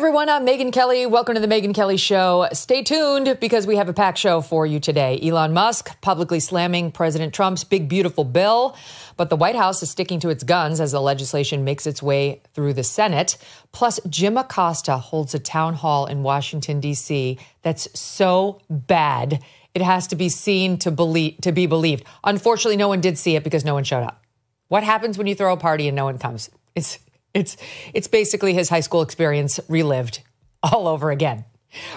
everyone, I'm Megyn Kelly. Welcome to the Megyn Kelly Show. Stay tuned because we have a packed show for you today. Elon Musk publicly slamming President Trump's big, beautiful bill, but the White House is sticking to its guns as the legislation makes its way through the Senate. Plus, Jim Acosta holds a town hall in Washington, D.C. that's so bad it has to be seen to be believed. Unfortunately, no one did see it because no one showed up. What happens when you throw a party and no one comes? It's basically his high school experience relived all over again.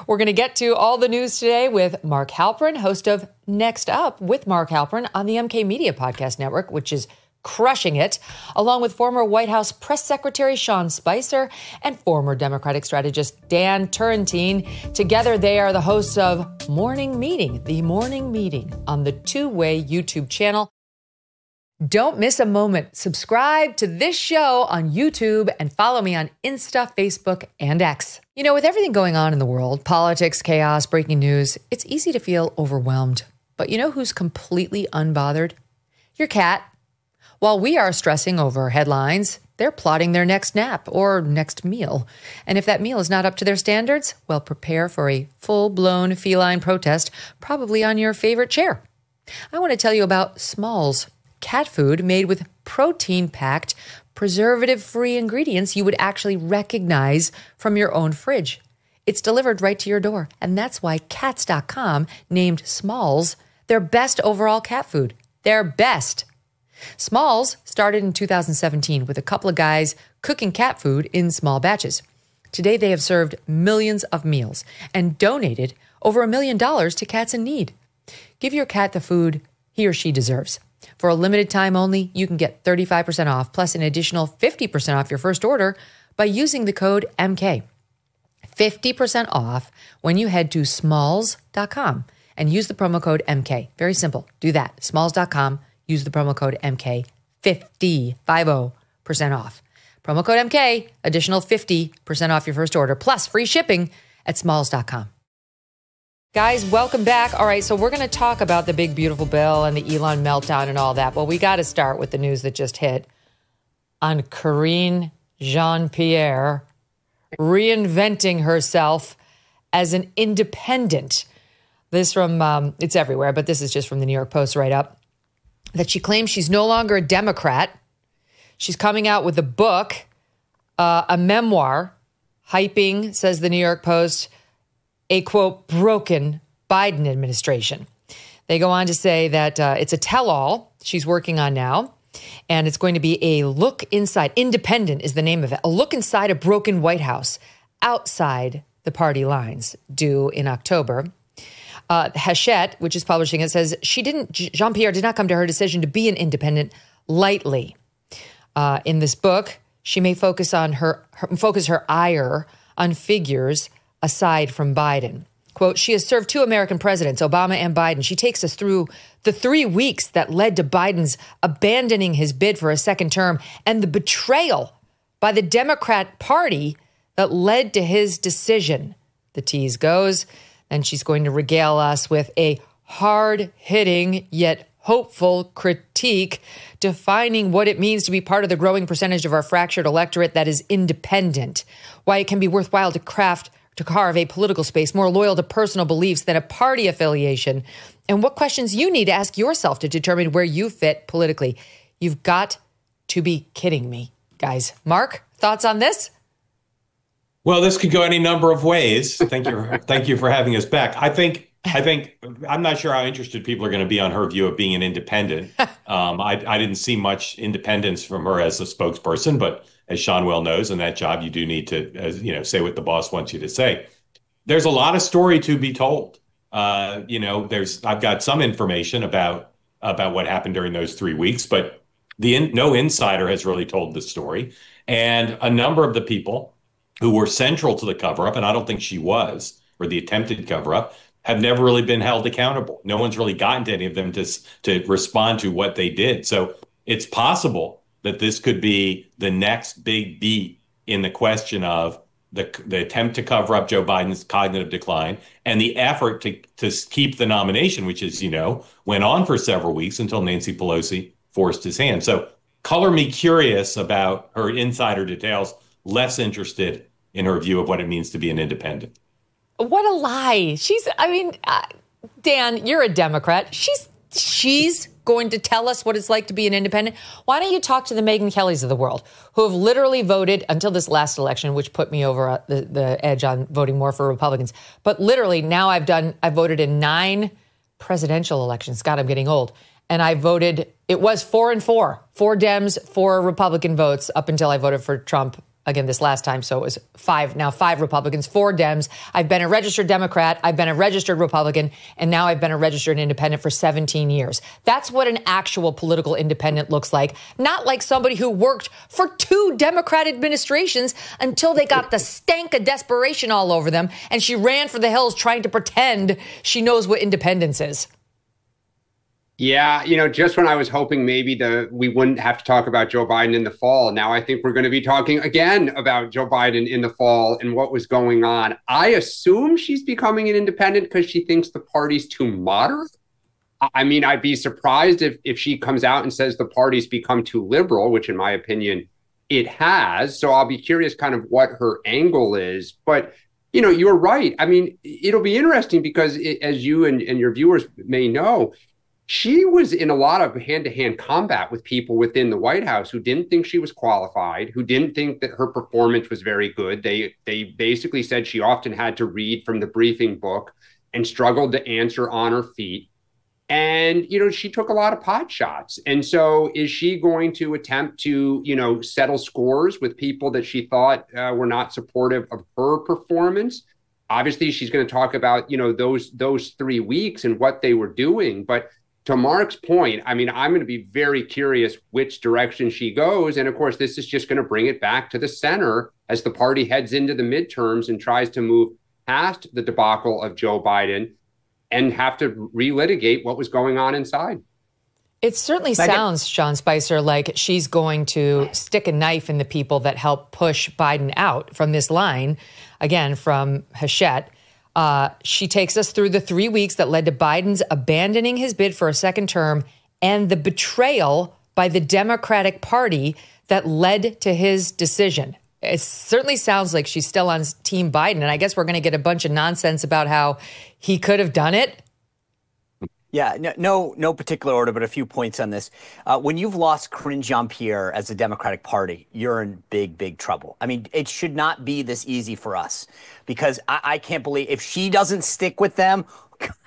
We're going to get to all the news today with Mark Halperin, host of Next Up with Mark Halperin on the MK Media Podcast Network, which is crushing it, along with former White House Press Secretary Sean Spicer and former Democratic strategist Dan Turrentine. Together, they are the hosts of Morning Meeting, the Morning Meeting on the two-way YouTube channel. Don't miss a moment. Subscribe to this show on YouTube and follow me on Insta, Facebook, and X. You know, with everything going on in the world, politics, chaos, breaking news, it's easy to feel overwhelmed. But you know who's completely unbothered? Your cat. While we are stressing over headlines, they're plotting their next nap or next meal. And if that meal is not up to their standards, well, prepare for a full-blown feline protest, probably on your favorite chair. I want to tell you about Smalls. Cat food made with protein-packed, preservative-free ingredients you would actually recognize from your own fridge. It's delivered right to your door, and that's why Cats.com named Smalls their best overall cat food. Their best. Smalls started in 2017 with a couple of guys cooking cat food in small batches. Today, they have served millions of meals and donated over $1 million to cats in need. Give your cat the food he or she deserves. For a limited time only, you can get 35% off plus an additional 50% off your first order by using the code MK. 50% off when you head to smalls.com and use the promo code MK. Very simple. Do that. Smalls.com. Use the promo code MK. 50% off. Promo code MK. Additional 50% off your first order plus free shipping at smalls.com. Guys, welcome back. All right, so we're going to talk about the big, beautiful bill and the Elon meltdown and all that. But we got to start with the news that just hit on Karine-Jean Pierre reinventing herself as an independent. This from, it's everywhere, but this is just from the New York Post right up, that she claims she's no longer a Democrat. She's coming out with a book, a memoir, hyping, says the New York Post, a, quote, broken Biden administration. They go on to say that it's a tell-all she's working on now, and it's going to be a look inside. Independent is the name of it. A look inside a broken White House outside the party lines, due in October. Hachette, which is publishing it, says Jean-Pierre did not come to her decision to be an independent lightly. In this book, she may focus her ire on figures aside from Biden. Quote, she has served two American presidents, Obama and Biden. She takes us through the 3 weeks that led to Biden's abandoning his bid for a second term and the betrayal by the Democrat Party that led to his decision. The tease goes. And she's going to regale us with a hard-hitting yet hopeful critique defining what it means to be part of the growing percentage of our fractured electorate that is independent, why it can be worthwhile to carve a political space more loyal to personal beliefs than a party affiliation, and what questions you need to ask yourself to determine where you fit politically. You've got to be kidding me, guys. Mark, thoughts on this? Well, this could go any number of ways. Thank you for having us back. I think I'm not sure how interested people are going to be on her view of being an independent. I didn't see much independence from her as a spokesperson, but as Sean well knows, in that job, you do need to, say what the boss wants you to say. There's a lot of story to be told. I've got some information about what happened during those 3 weeks, but no insider has really told the story. And a number of the people who were central to the cover-up, and I don't think she was, or the attempted cover-up, have never really been held accountable. No one's really gotten to any of them to respond to what they did. So it's possible that this could be the next big beat in the question of the attempt to cover up Joe Biden's cognitive decline and the effort to keep the nomination, which is, went on for several weeks until Nancy Pelosi forced his hand. So color me curious about her insider details, less interested in her view of what it means to be an independent. What a lie. Dan, you're a Democrat. She's going to tell us what it's like to be an independent. Why don't you talk to the Megyn Kellys of the world, who have literally voted until this last election, which put me over the edge on voting more for Republicans. But literally now I've voted in 9 presidential elections. God, I'm getting old. And I voted, it was 4 and 4 Dems, 4 Republican votes up until I voted for Trump again this last time. So it was 5 Republicans, 4 Dems. I've been a registered Democrat. I've been a registered Republican. And now I've been a registered independent for 17 years. That's what an actual political independent looks like. Not like somebody who worked for 2 Democrat administrations until they got the stank of desperation all over them. And she ran for the hills trying to pretend she knows what independence is. Yeah, just when I was hoping maybe we wouldn't have to talk about Joe Biden in the fall, now I think we're going to be talking again about Joe Biden in the fall and what was going on. I assume she's becoming an independent because she thinks the party's too moderate. I mean, I'd be surprised if she comes out and says the party's become too liberal, which in my opinion, it has. So I'll be curious kind of what her angle is. But, you're right. I mean, it'll be interesting because as you and your viewers may know, she was in a lot of hand-to-hand combat with people within the White House who didn't think she was qualified, who didn't think that her performance was very good. They basically said she often had to read from the briefing book and struggled to answer on her feet. And, she took a lot of pot shots. And so is she going to attempt to, settle scores with people that she thought were not supportive of her performance? Obviously, she's going to talk about, those 3 weeks and what they were doing. But to Mark's point, I mean, I'm going to be very curious which direction she goes. And of course, this is just going to bring it back to the center as the party heads into the midterms and tries to move past the debacle of Joe Biden and have to relitigate what was going on inside. It certainly sounds, Sean Spicer, like she's going to stick a knife in the people that help push Biden out from this line, again, from Hachette. She takes us through the 3 weeks that led to Biden's abandoning his bid for a second term and the betrayal by the Democratic Party that led to his decision. It certainly sounds like she's still on Team Biden. And I guess we're going to get a bunch of nonsense about how he could have done it. Yeah, no particular order, but a few points on this. When you've lost Karine-Jean Pierre as the Democratic Party, you're in big trouble. I mean, it should not be this easy for us because I can't believe if she doesn't stick with them,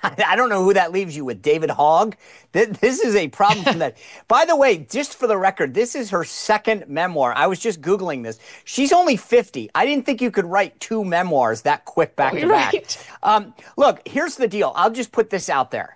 I don't know who that leaves you with, David Hogg. This is a problem from that. By the way, just for the record, this is her second memoir. I was just Googling this. She's only 50. I didn't think you could write 2 memoirs that quick back to back. Right. Look, here's the deal. I'll just put this out there.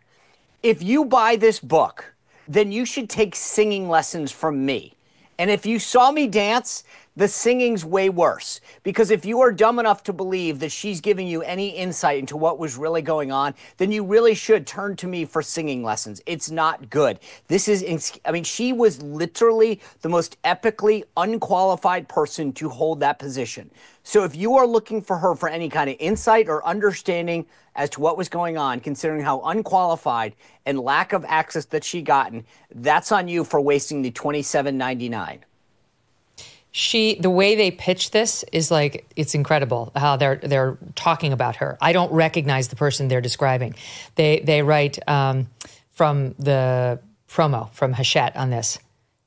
If you buy this book, then you should take singing lessons from me. And if you saw me dance, the singing's way worse. Because if you are dumb enough to believe that she's giving you any insight into what was really going on, then you really should turn to me for singing lessons. It's not good. She was literally the most epically unqualified person to hold that position. So if you are looking for her for any kind of insight or understanding as to what was going on, considering how unqualified and lack of access that she gotten, that's on you for wasting the $27.99. The way they pitch this is like, it's incredible how they're talking about her. I don't recognize the person they're describing. They write from the promo from Hachette on this.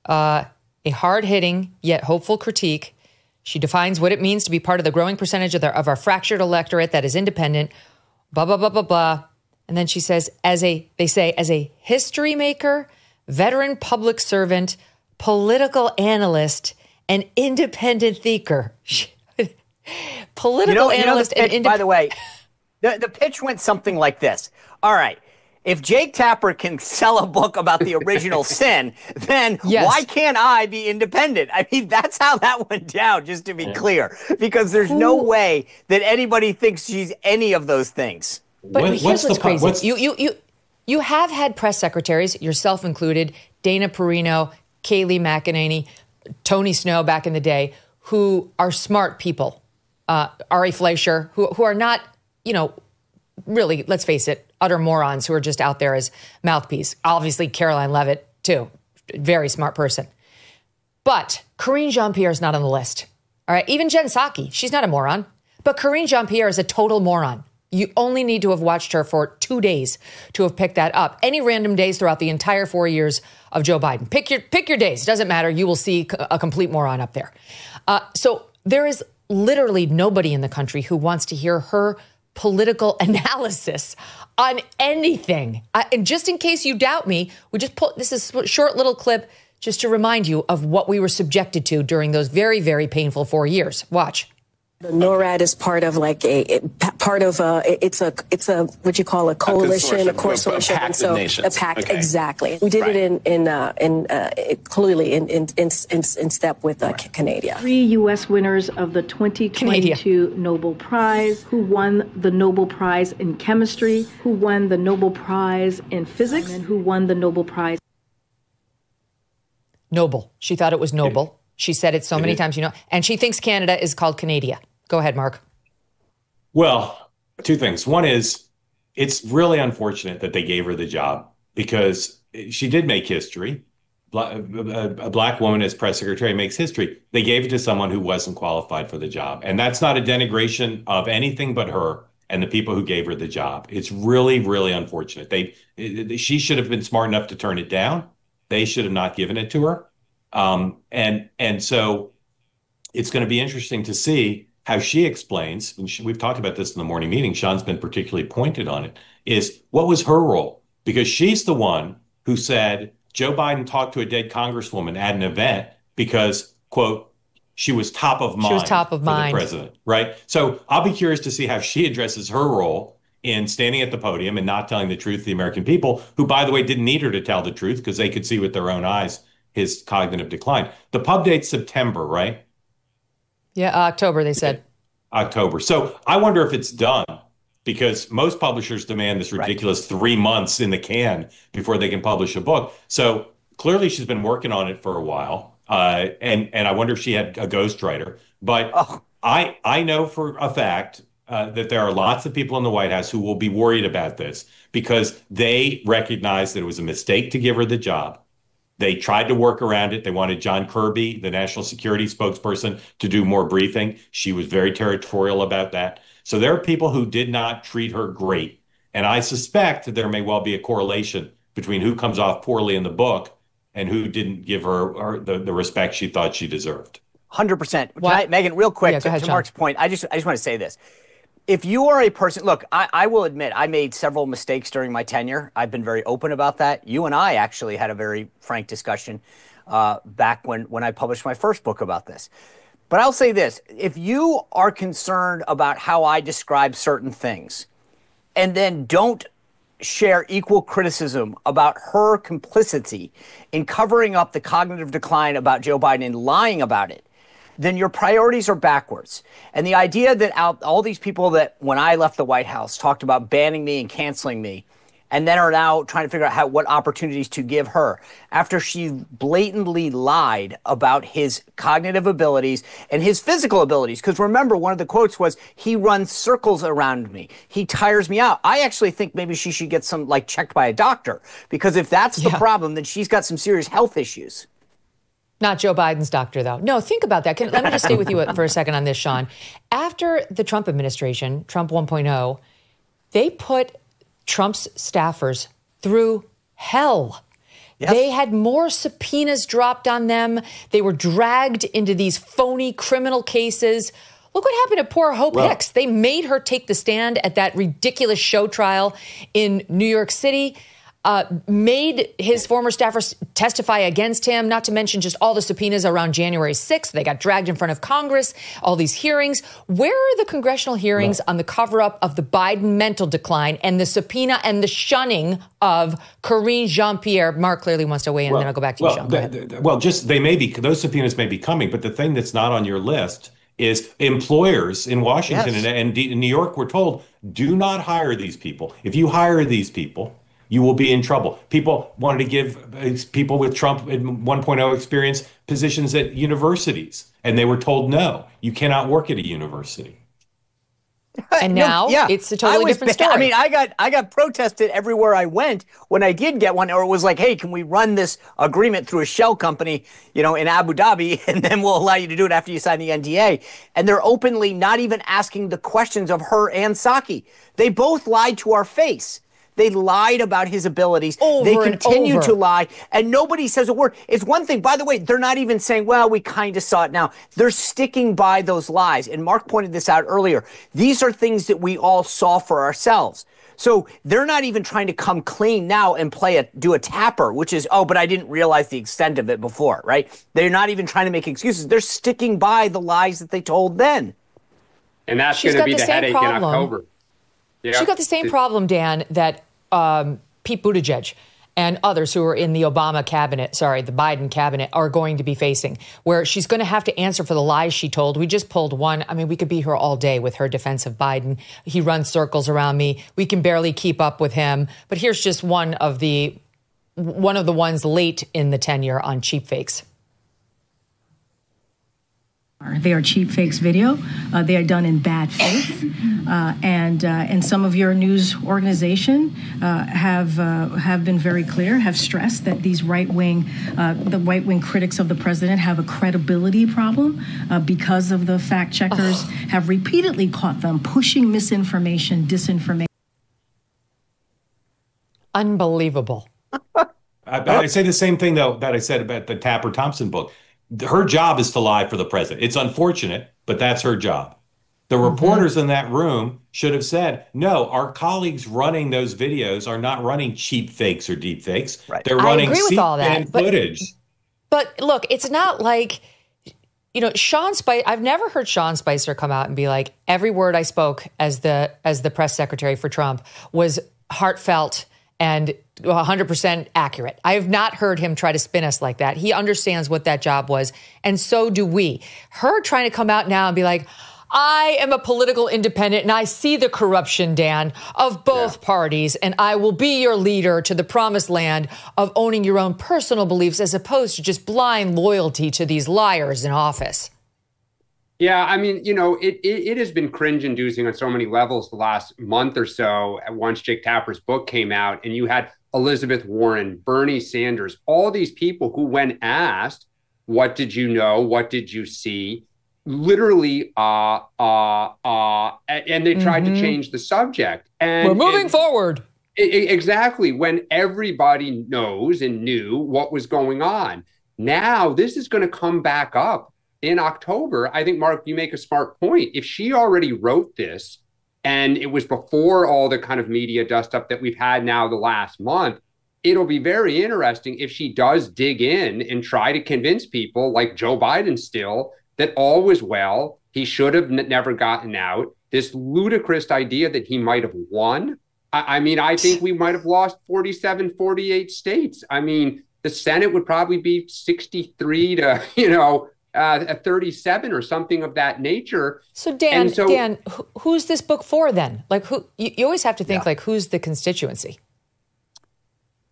A hard-hitting yet hopeful critique. She defines what it means to be part of the growing percentage of our fractured electorate that is independent, blah, blah, blah, blah, blah. And then she says, as a history maker, veteran public servant, political analyst, and independent thinker. Political analyst and independent. By the way, the pitch went something like this. All right. If Jake Tapper can sell a book about the original sin, then why can't I be independent? I mean, that's how that went down, just to be clear, because there's no way that anybody thinks she's any of those things. But here's what's crazy. You have had press secretaries, yourself included, Dana Perino, Kayleigh McEnany, Tony Snow back in the day, who are smart people, Ari Fleischer, who are not, really, let's face it, utter morons who are just out there as mouthpiece. Obviously, Caroline Leavitt, too. Very smart person. But Karine-Jean Pierre is not on the list. All right. Even Jen Psaki, she's not a moron. But Karine-Jean Pierre is a total moron. You only need to have watched her for 2 days to have picked that up. Any random days throughout the entire 4 years of Joe Biden. Pick your days. Doesn't matter. You will see a complete moron up there. So there is literally nobody in the country who wants to hear her political analysis on anything. And just in case you doubt me, we just put this is a short little clip just to remind you of what we were subjected to during those very, very painful 4 years. Watch. The NORAD is part of it's a what you call a coalition, a consortium, a pact of nations. A pact, okay. Exactly. We did it clearly in step with Canada. 3 U.S. winners of the 2022 Nobel Prize, who won the Nobel Prize in chemistry, who won the Nobel Prize in physics, and who won the Nobel Prize. Noble. She thought it was noble. She said it so many times, and she thinks Canada is called Canada. Go ahead, Mark. Well, two things. One is it's really unfortunate that they gave her the job because she did make history. A black woman as press secretary makes history. They gave it to someone who wasn't qualified for the job. And that's not a denigration of anything but her and the people who gave her the job. It's really, really unfortunate. She should have been smart enough to turn it down. They should have not given it to her. And so it's going to be interesting to see how she explains, and we've talked about this in the morning meeting, Sean's been particularly pointed on it, is what was her role? Because she's the one who said Joe Biden talked to a dead congresswoman at an event because, quote, she was top of mind. She was top of mind for the president, right? So I'll be curious to see how she addresses her role in standing at the podium and not telling the truth to the American people, who, by the way, didn't need her to tell the truth because they could see with their own eyes his cognitive decline. The pub date's September, right? Yeah, October, they said. October. So I wonder if it's done because most publishers demand this ridiculous 3 months in the can before they can publish a book. So clearly she's been working on it for a while. And I wonder if she had a ghostwriter. But I know for a fact that there are lots of people in the White House who will be worried about this because they recognize that it was a mistake to give her the job. They tried to work around it. They wanted John Kirby, the national security spokesperson, to do more briefing. She was very territorial about that. So there are people who did not treat her great. And I suspect that there may well be a correlation between who comes off poorly in the book and who didn't give her the respect she thought she deserved. 100%. Megyn, real quick, to Mark's point, I just want to say this. If you are a person, look, I will admit I made several mistakes during my tenure. I've been very open about that. You and I actually had a very frank discussion back when I published my first book about this. But I'll say this. If you are concerned about how I describe certain things and then don't share equal criticism about her complicity in covering up the cognitive decline about Joe Biden and lying about it, then your priorities are backwards. And the idea that all these people that, when I left the White House, talked about banning me and canceling me, and then are now trying to figure out what opportunities to give her after she blatantly lied about his cognitive abilities and his physical abilities. Because remember, one of the quotes was, he runs circles around me. He tires me out. I actually think maybe she should get checked by a doctor, because if that's the problem, then she's got some serious health issues. Not Joe Biden's doctor, though. No, think about that. Let me just stay with you for a second on this, Sean. After the Trump administration, Trump 1.0, they put Trump's staffers through hell. Yes. They had more subpoenas dropped on them. They were dragged into these phony criminal cases. Look what happened to poor Hope Hicks. They made her take the stand at that ridiculous show trial in New York City. Made his former staffers testify against him, not to mention just all the subpoenas around January 6th. They got dragged in front of Congress, all these hearings. Where are the congressional hearings on the cover-up of the Biden mental decline and the subpoena and the shunning of Karine-Jean Pierre? Mark clearly wants to weigh in, and then I'll go back to you, Sean. Those subpoenas may be coming, but the thing that's not on your list is employers in Washington and New York were told, do not hire these people. If you hire these people, you will be in trouble. People wanted to give people with Trump 1.0 experience positions at universities, and they were told, no, you cannot work at a university. And now it's a totally different story. I mean, I got protested everywhere I went when I did get one, or it was like, hey, can we run this agreement through a shell company, in Abu Dhabi, and then we'll allow you to do it after you sign the NDA. And they're openly not even asking the questions of her and Psaki. They both lied to our face. They lied about his abilities. They continue to lie, and nobody says a word. It's one thing, by the way, they're not even saying, well, we kind of saw it now. They're sticking by those lies. And Mark pointed this out earlier. These are things that we all saw for ourselves. So they're not even trying to come clean now and do a tapper, which is, but I didn't realize the extent of it before, right? They're not even trying to make excuses. They're sticking by the lies that they told then. And that's going to be the headache in October. Yeah. She's got the same problem, Dan, that Pete Buttigieg and others who are in the Biden cabinet are going to be facing, where she's going to have to answer for the lies she told. We just pulled one. I mean, we could be here all day with her defense of Biden. He runs circles around me. We can barely keep up with him. But here's just one of the ones late in the tenure on cheap fakes. They are cheap fakes video. They are done in bad faith, and some of your news organization have been very clear, have stressed that these the right wing critics of the president have a credibility problem because of the fact checkers have repeatedly caught them pushing misinformation, disinformation. Unbelievable. I say the same thing though that I said about the Tapper Thompson book. Her job is to lie for the president. It's unfortunate, but that's her job. The reporters in that room should have said, no, our colleagues running those videos are not running cheap fakes or deep fakes. Right. They're running C-SPAN footage. But look, it's not like, Sean Spicer, I've never heard Sean Spicer come out and be like, every word I spoke as the press secretary for Trump was heartfelt and 100% accurate. I have not heard him try to spin us like that. He understands what that job was, and so do we. Her trying to come out now and be like, I am a political independent, and I see the corruption, Dan, of both parties, and I will be your leader to the promised land of owning your own personal beliefs as opposed to just blind loyalty to these liars in office. Yeah, I mean, it has been cringe-inducing on so many levels the last month or so once Jake Tapper's book came out, and you had Elizabeth Warren, Bernie Sanders, all these people who, when asked, what did you know? What did you see? Literally, and they tried to change the subject. And we're moving forward. Exactly. When everybody knows and knew what was going on. Now, this is going to come back up in October. I think, Mark, you make a smart point. If she already wrote this, and it was before all the kind of media dust up that we've had now the last month, it'll be very interesting if she does dig in and try to convince people like Joe Biden still that all was well. He should have never gotten out. This ludicrous idea that he might have won. I mean, I think we might have lost 47, 48 states. I mean, the Senate would probably be 63 to, 37 or something of that nature. So Dan, who's this book for then? Like, who? You always have to think like, who's the constituency?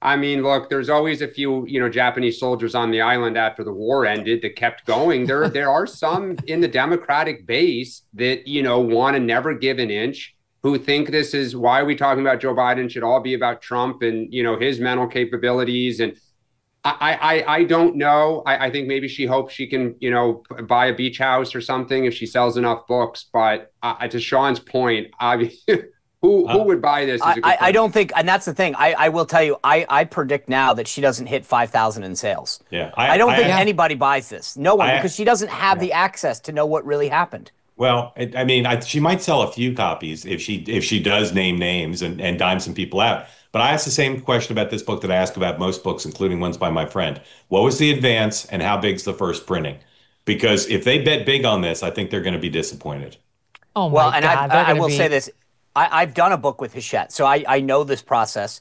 I mean, look, there's always a few, Japanese soldiers on the island after the war ended that kept going. There are some in the Democratic base that, want to never give an inch, who think this is why are we talking about Joe Biden should all be about Trump and, his mental capabilities. And I don't know. I think maybe she hopes she can, buy a beach house or something if she sells enough books. But to Sean's point, who would buy this? I don't think, and that's the thing. I will tell you, I predict now that she doesn't hit 5,000 in sales. Yeah, I don't think anybody buys this. No one, because she doesn't have the access to know what really happened. Well, I mean, she might sell a few copies if she does name names and dime some people out. But I asked the same question about this book that I ask about most books, including ones by my friend. What was the advance and how big's the first printing? Because if they bet big on this, I think they're going to be disappointed. Oh, my God. I will say this. I've done a book with Hachette, so I know this process.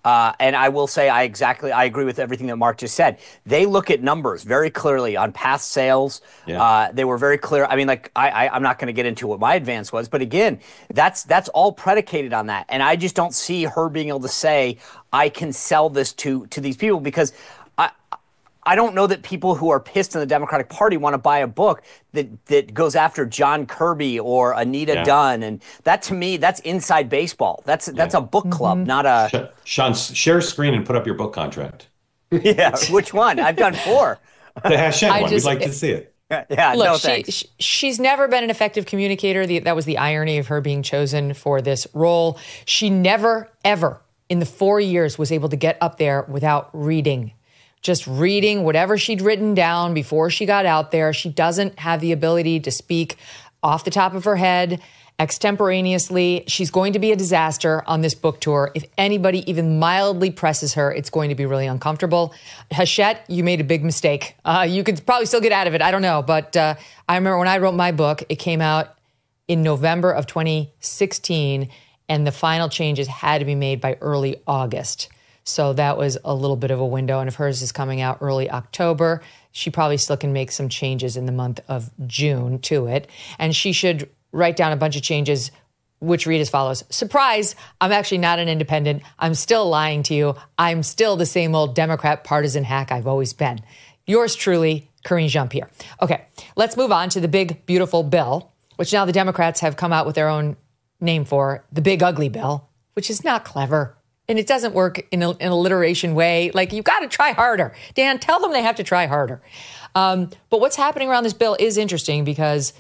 And I will say I agree with everything that Mark just said. They look at numbers very clearly on past sales. Yeah. They were very clear. I mean, I'm not going to get into what my advance was, but again, that's all predicated on that. And I just don't see her being able to say, I can sell this to these people, because I don't know that people who are pissed in the Democratic Party want to buy a book that goes after John Kirby or Anita Dunn. And that, to me, that's inside baseball. That's a book club, not a... Sean, share a screen and put up your book contract. Yeah, which one? I've done 4. The Hachette one. We'd like to see it. Yeah, look, no thanks. She's never been an effective communicator. That was the irony of her being chosen for this role. She never, ever in the 4 years was able to get up there without reading. Just reading whatever she'd written down before she got out there. She doesn't have the ability to speak off the top of her head, extemporaneously. She's going to be a disaster on this book tour. If anybody even mildly presses her, it's going to be really uncomfortable. Hachette, you made a big mistake. You could probably still get out of it. I don't know. But I remember when I wrote my book, it came out in November of 2016, and the final changes had to be made by early August. So that was a little bit of a window. And if hers is coming out early October, she probably still can make some changes in the month of June to it. And she should write down a bunch of changes, which read as follows. Surprise, I'm actually not an independent. I'm still lying to you. I'm still the same old Democrat partisan hack I've always been. Yours truly, Karine-Jean Pierre. Okay, let's move on to the big, beautiful bill, which now the Democrats have come out with their own name for, the big, ugly bill, which is not clever. And it doesn't work in an alliteration way. Like, you've got to try harder. Dan, tell them they have to try harder. But what's happening around this bill is interesting because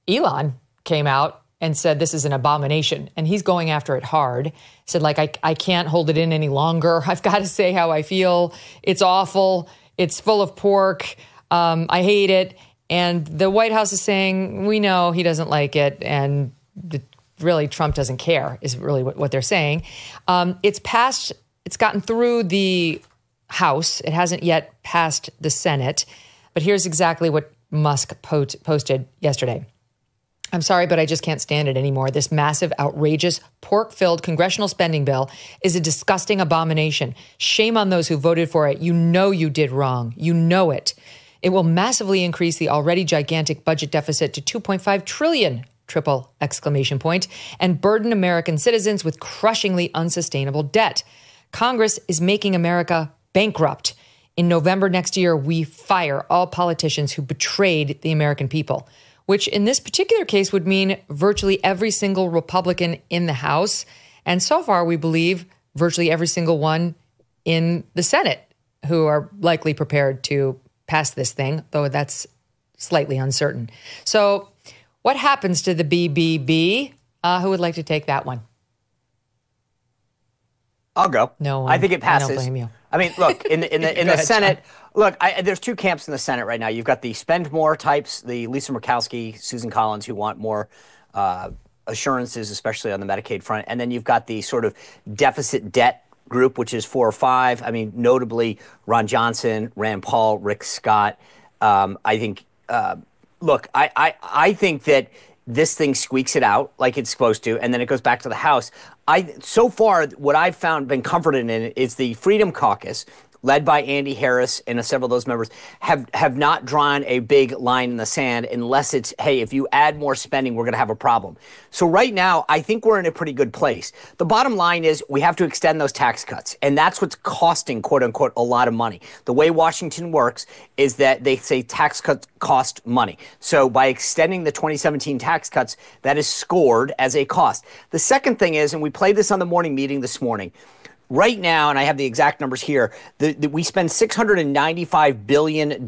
Elon came out and said this is an abomination, and he's going after it hard. Said, like, I can't hold it in any longer. I've got to say how I feel. It's awful. It's full of pork. I hate it. And the White House is saying, we know he doesn't like it, and really Trump doesn't care is really what they're saying. It's passed. It's gotten through the House. It hasn't yet passed the Senate. But here's exactly what Musk posted yesterday. I'm sorry, but I just can't stand it anymore. This massive, outrageous, pork-filled congressional spending bill is a disgusting abomination. Shame on those who voted for it. You know you did wrong. You know it. It will massively increase the already gigantic budget deficit to $2.5 trillion, triple exclamation point, and burden American citizens with crushingly unsustainable debt. Congress is making America bankrupt. In November next year, we fire all politicians who betrayed the American people, which in this particular case would mean virtually every single Republican in the House. And so far, we believe virtually every single one in the Senate who are likely prepared to pass this thing, though that's slightly uncertain. So what happens to the BBB? Who would like to take that one? I'll go. No, I think it passes. I don't blame you. I mean, look, in the Senate, look, there's two camps in the Senate right now. You've got the spend more types, the Lisa Murkowski, Susan Collins, who want more assurances, especially on the Medicaid front. And then you've got the sort of deficit debt group, which is 4 or 5. I mean, notably Ron Johnson, Rand Paul, Rick Scott. I think, look, I think that this thing squeaks it out like it's supposed to, and then it goes back to the House. So far, what I've been comforted in is the Freedom Caucus, led by Andy Harris and several of those members, have not drawn a big line in the sand unless it's, hey, if you add more spending, we're going to have a problem. So right now, I think we're in a pretty good place. The bottom line is we have to extend those tax cuts, and that's what's costing, quote unquote, a lot of money. The way Washington works is that they say tax cuts cost money. So by extending the 2017 tax cuts, that is scored as a cost. The second thing is, and we played this on the morning meeting this morning, right now, and I have the exact numbers here, we spend $695 billion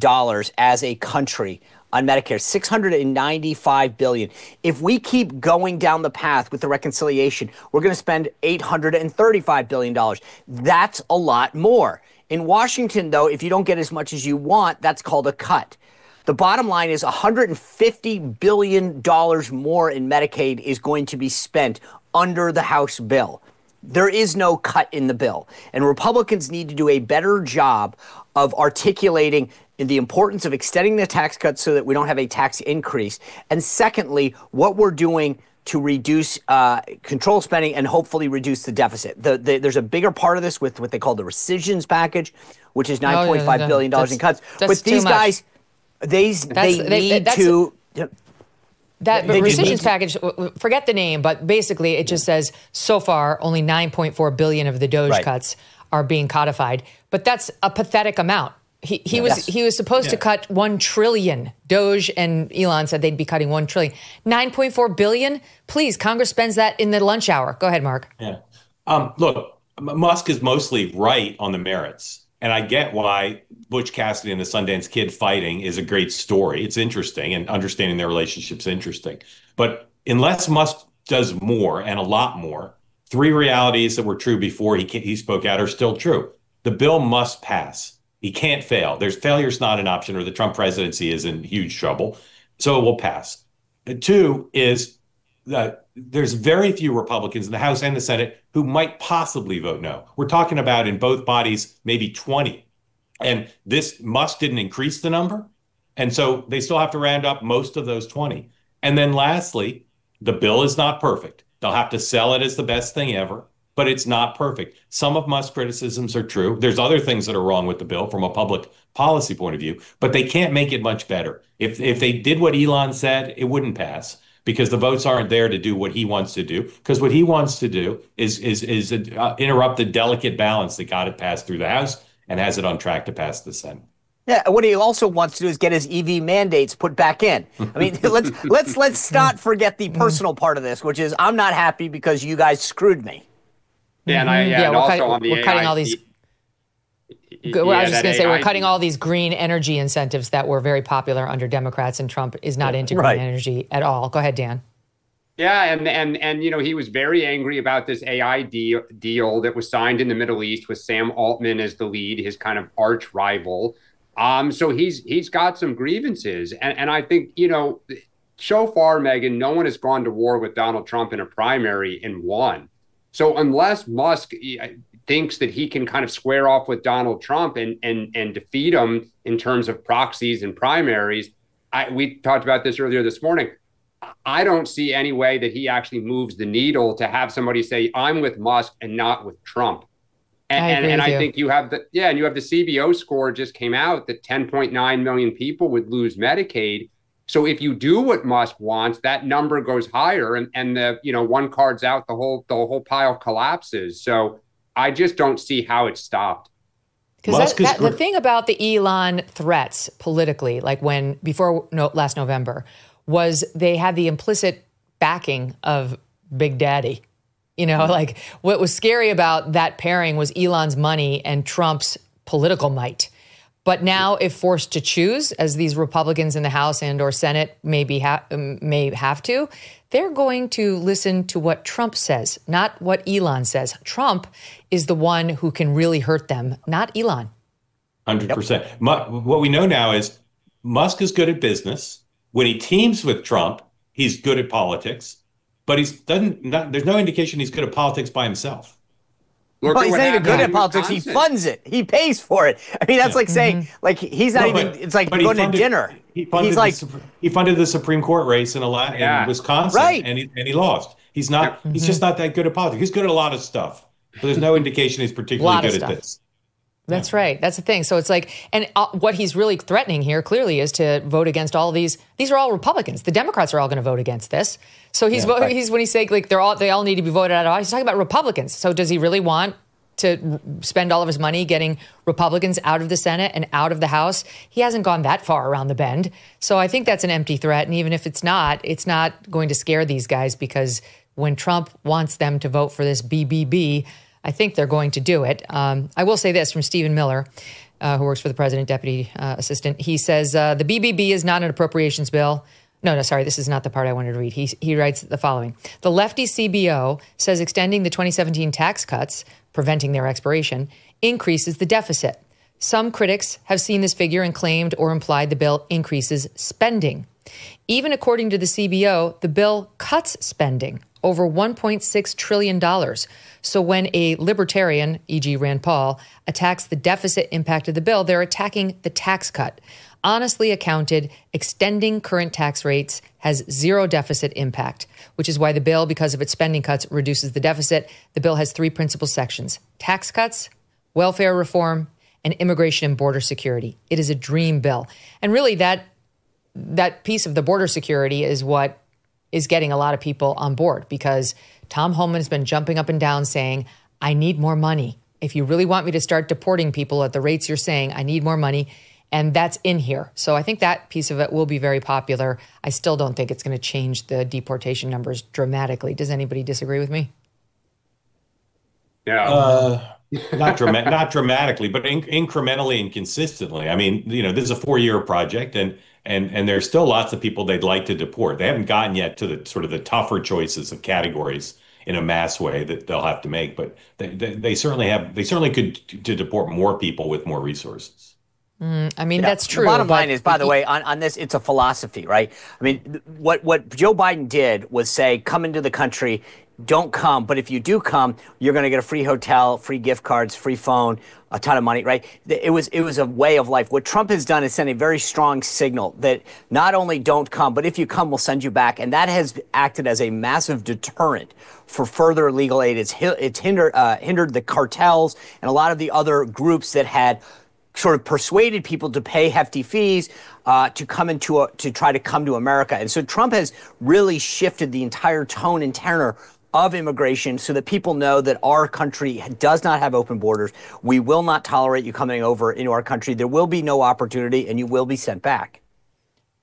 as a country on Medicare, $695 billion. If we keep going down the path with the reconciliation, we're going to spend $835 billion. That's a lot more. In Washington, though, if you don't get as much as you want, that's called a cut. The bottom line is $150 billion more in Medicaid is going to be spent under the House bill. There is no cut in the bill. And Republicans need to do a better job of articulating the importance of extending the tax cuts so that we don't have a tax increase. And secondly, what we're doing to reduce control spending and hopefully reduce the deficit. There's a bigger part of this with what they call the rescissions package, which is $9.5 billion in cuts. But these guys, they need to... That rescissions package, forget the name, but basically it just says so far only 9.4 billion of the DOGE cuts are being codified. But that's a pathetic amount. He was supposed to cut 1 trillion. Doge and Elon said they'd be cutting 1 trillion. 9.4 billion? Please, Congress spends that in the lunch hour. Go ahead, Mark. Yeah. Look, Musk is mostly right on the merits. And I get why Butch Cassidy and the Sundance Kid fighting is a great story. It's interesting, and understanding their relationship's interesting. But unless Musk does more and a lot more, 3 realities that were true before he spoke out are still true. The bill must pass. He can't fail. Failure's not an option, or the Trump presidency is in huge trouble. So it will pass. 2 is that there's very few Republicans in the House and the Senate who might possibly vote no. We're talking about in both bodies, maybe 20. And this Musk didn't increase the number. And so they still have to round up most of those 20. And then lastly, the bill is not perfect. They'll have to sell it as the best thing ever, but it's not perfect. Some of Musk's criticisms are true. There's other things that are wrong with the bill from a public policy point of view, but they can't make it much better. If they did what Elon said, it wouldn't pass, because the votes aren't there to do what he wants to do. Because what he wants to do is interrupt the delicate balance that got it passed through the House and has it on track to pass the Senate. Yeah, what he also wants to do is get his EV mandates put back in. I mean, let's not forget the personal part of this, which is I'm not happy because you guys screwed me. Yeah, and we're cutting all these. I was just going to say, we're cutting all these green energy incentives that were very popular under Democrats, and Trump is not into green energy at all. Go ahead, Dan. Yeah, and he was very angry about this AI deal that was signed in the Middle East with Sam Altman as the lead, his kind of arch rival. So he's got some grievances, and I think so far, Megyn, no one has gone to war with Donald Trump in a primary and won. So unless Musk thinks that he can kind of square off with Donald Trump and defeat him in terms of proxies and primaries, we talked about this earlier this morning. I don't see any way that he actually moves the needle to have somebody say, I'm with Musk and not with Trump. And I think you have the CBO score just came out that 10.9 million people would lose Medicaid. So if you do what Musk wants, that number goes higher, and the one card's out, the whole pile collapses. So I just don't see how it's stopped. Because the thing about the Elon threats politically, like before last November, was they had the implicit backing of Big Daddy. Like what was scary about that pairing was Elon's money and Trump's political might. But now, if forced to choose, as these Republicans in the House and or Senate may have to, they're going to listen to what Trump says, not what Elon says. Trump is the one who can really hurt them, not Elon. 100%. What we know now is Musk is good at business. When he teams with Trump, he's good at politics. But there's no indication he's good at politics by himself. Well, he's not even good at politics. He funds it. He pays for it. I mean, that's like saying, like, he's not it's like going to dinner. He funded the Supreme Court race in Wisconsin, right? And he lost. He's not. He's just not that good at politics. He's good at a lot of stuff, but there's no indication he's particularly good at this. That's right. That's the thing. So it's like, and what he's really threatening here clearly is to vote against all these. These are all Republicans. The Democrats are all going to vote against this. So he's when he's saying like they all need to be voted out. He's talking about Republicans. So does he really want to spend all of his money getting Republicans out of the Senate and out of the House? He hasn't gone that far around the bend. So I think that's an empty threat. And even if it's not going to scare these guys, because when Trump wants them to vote for this BBB, I think they're going to do it. I will say this from Stephen Miller, who works for the president, deputy assistant. He says, the BBB is not an appropriations bill. No, sorry, this is not the part I wanted to read. He writes the following. The lefty CBO says extending the 2017 tax cuts, preventing their expiration, increases the deficit. Some critics have seen this figure and claimed or implied the bill increases spending. Even according to the CBO, the bill cuts spending over $1.6 trillion. So when a libertarian, e.g. Rand Paul, attacks the deficit impact of the bill, they're attacking the tax cut. Honestly accounted, extending current tax rates has zero deficit impact, which is why the bill, because of its spending cuts, reduces the deficit. The bill has 3 principal sections: tax cuts, welfare reform, and immigration and border security. It is a dream bill. And really that piece of the border security is what is getting a lot of people on board, because Tom Homan has been jumping up and down saying, I need more money. if you really want me to start deporting people at the rates you're saying, I need more money. And that's in here. So I think that piece of it will be very popular. I still don't think it's going to change the deportation numbers dramatically. Does anybody disagree with me? Yeah. Not dramatically, but incrementally and consistently. I mean, this is a 4-year project, and there's still lots of people they'd like to deport. They haven't gotten yet to the sort of the tougher choices of categories in a mass way that they'll have to make. But they certainly could to deport more people with more resources. I mean, that's true. The bottom line is, by the way, on this, it's a philosophy, right? I mean, what Joe Biden did was say, come into the country, don't come. But if you do come, you're going to get a free hotel, free gift cards, free phone, a ton of money, right? It was a way of life. What Trump has done is send a very strong signal that not only don't come, but if you come, we'll send you back. And that has acted as a massive deterrent for further illegal aid. It's hindered the cartels and a lot of the other groups that had sort of persuaded people to pay hefty fees to try to come to America. And so Trump has really shifted the entire tone and tenor of immigration so that people know that our country does not have open borders. We will not tolerate you coming over into our country. There will be no opportunity, and you will be sent back.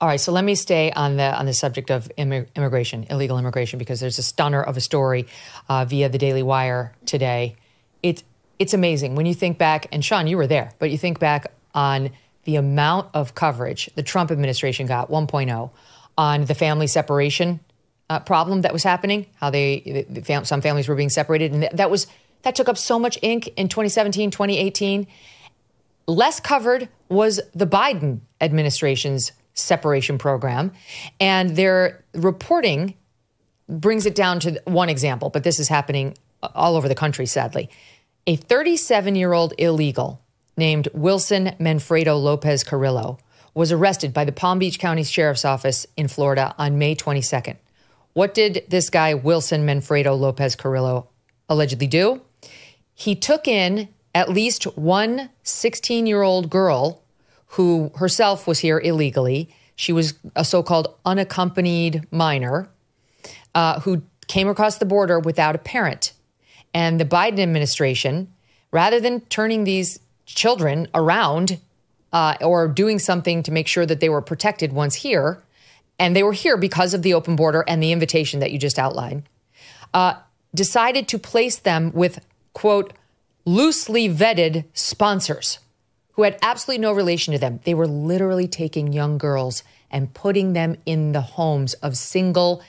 All right, so let me stay on the subject of immigration, illegal immigration, because there's a stunner of a story via the Daily Wire today. It's amazing when you think back, and Sean, you were there, but you think back on the amount of coverage the Trump administration got, 1.0, on the family separation problem that was happening, how some families were being separated. And that took up so much ink in 2017, 2018. Less covered was the Biden administration's separation program. And their reporting brings it down to one example, but this is happening all over the country, sadly. A 37-year-old illegal named Wilson Manfredo Lopez Carrillo was arrested by the Palm Beach County Sheriff's Office in Florida on May 22nd. What did this guy, Wilson Manfredo Lopez Carrillo, allegedly do? He took in at least one 16-year-old girl who herself was here illegally. She was a so-called unaccompanied minor who came across the border without a parent. And the Biden administration, rather than turning these children around or doing something to make sure that they were protected once here, and they were here because of the open border and the invitation that you just outlined, decided to place them with, quote, loosely vetted sponsors who had absolutely no relation to them. They were literally taking young girls and putting them in the homes of single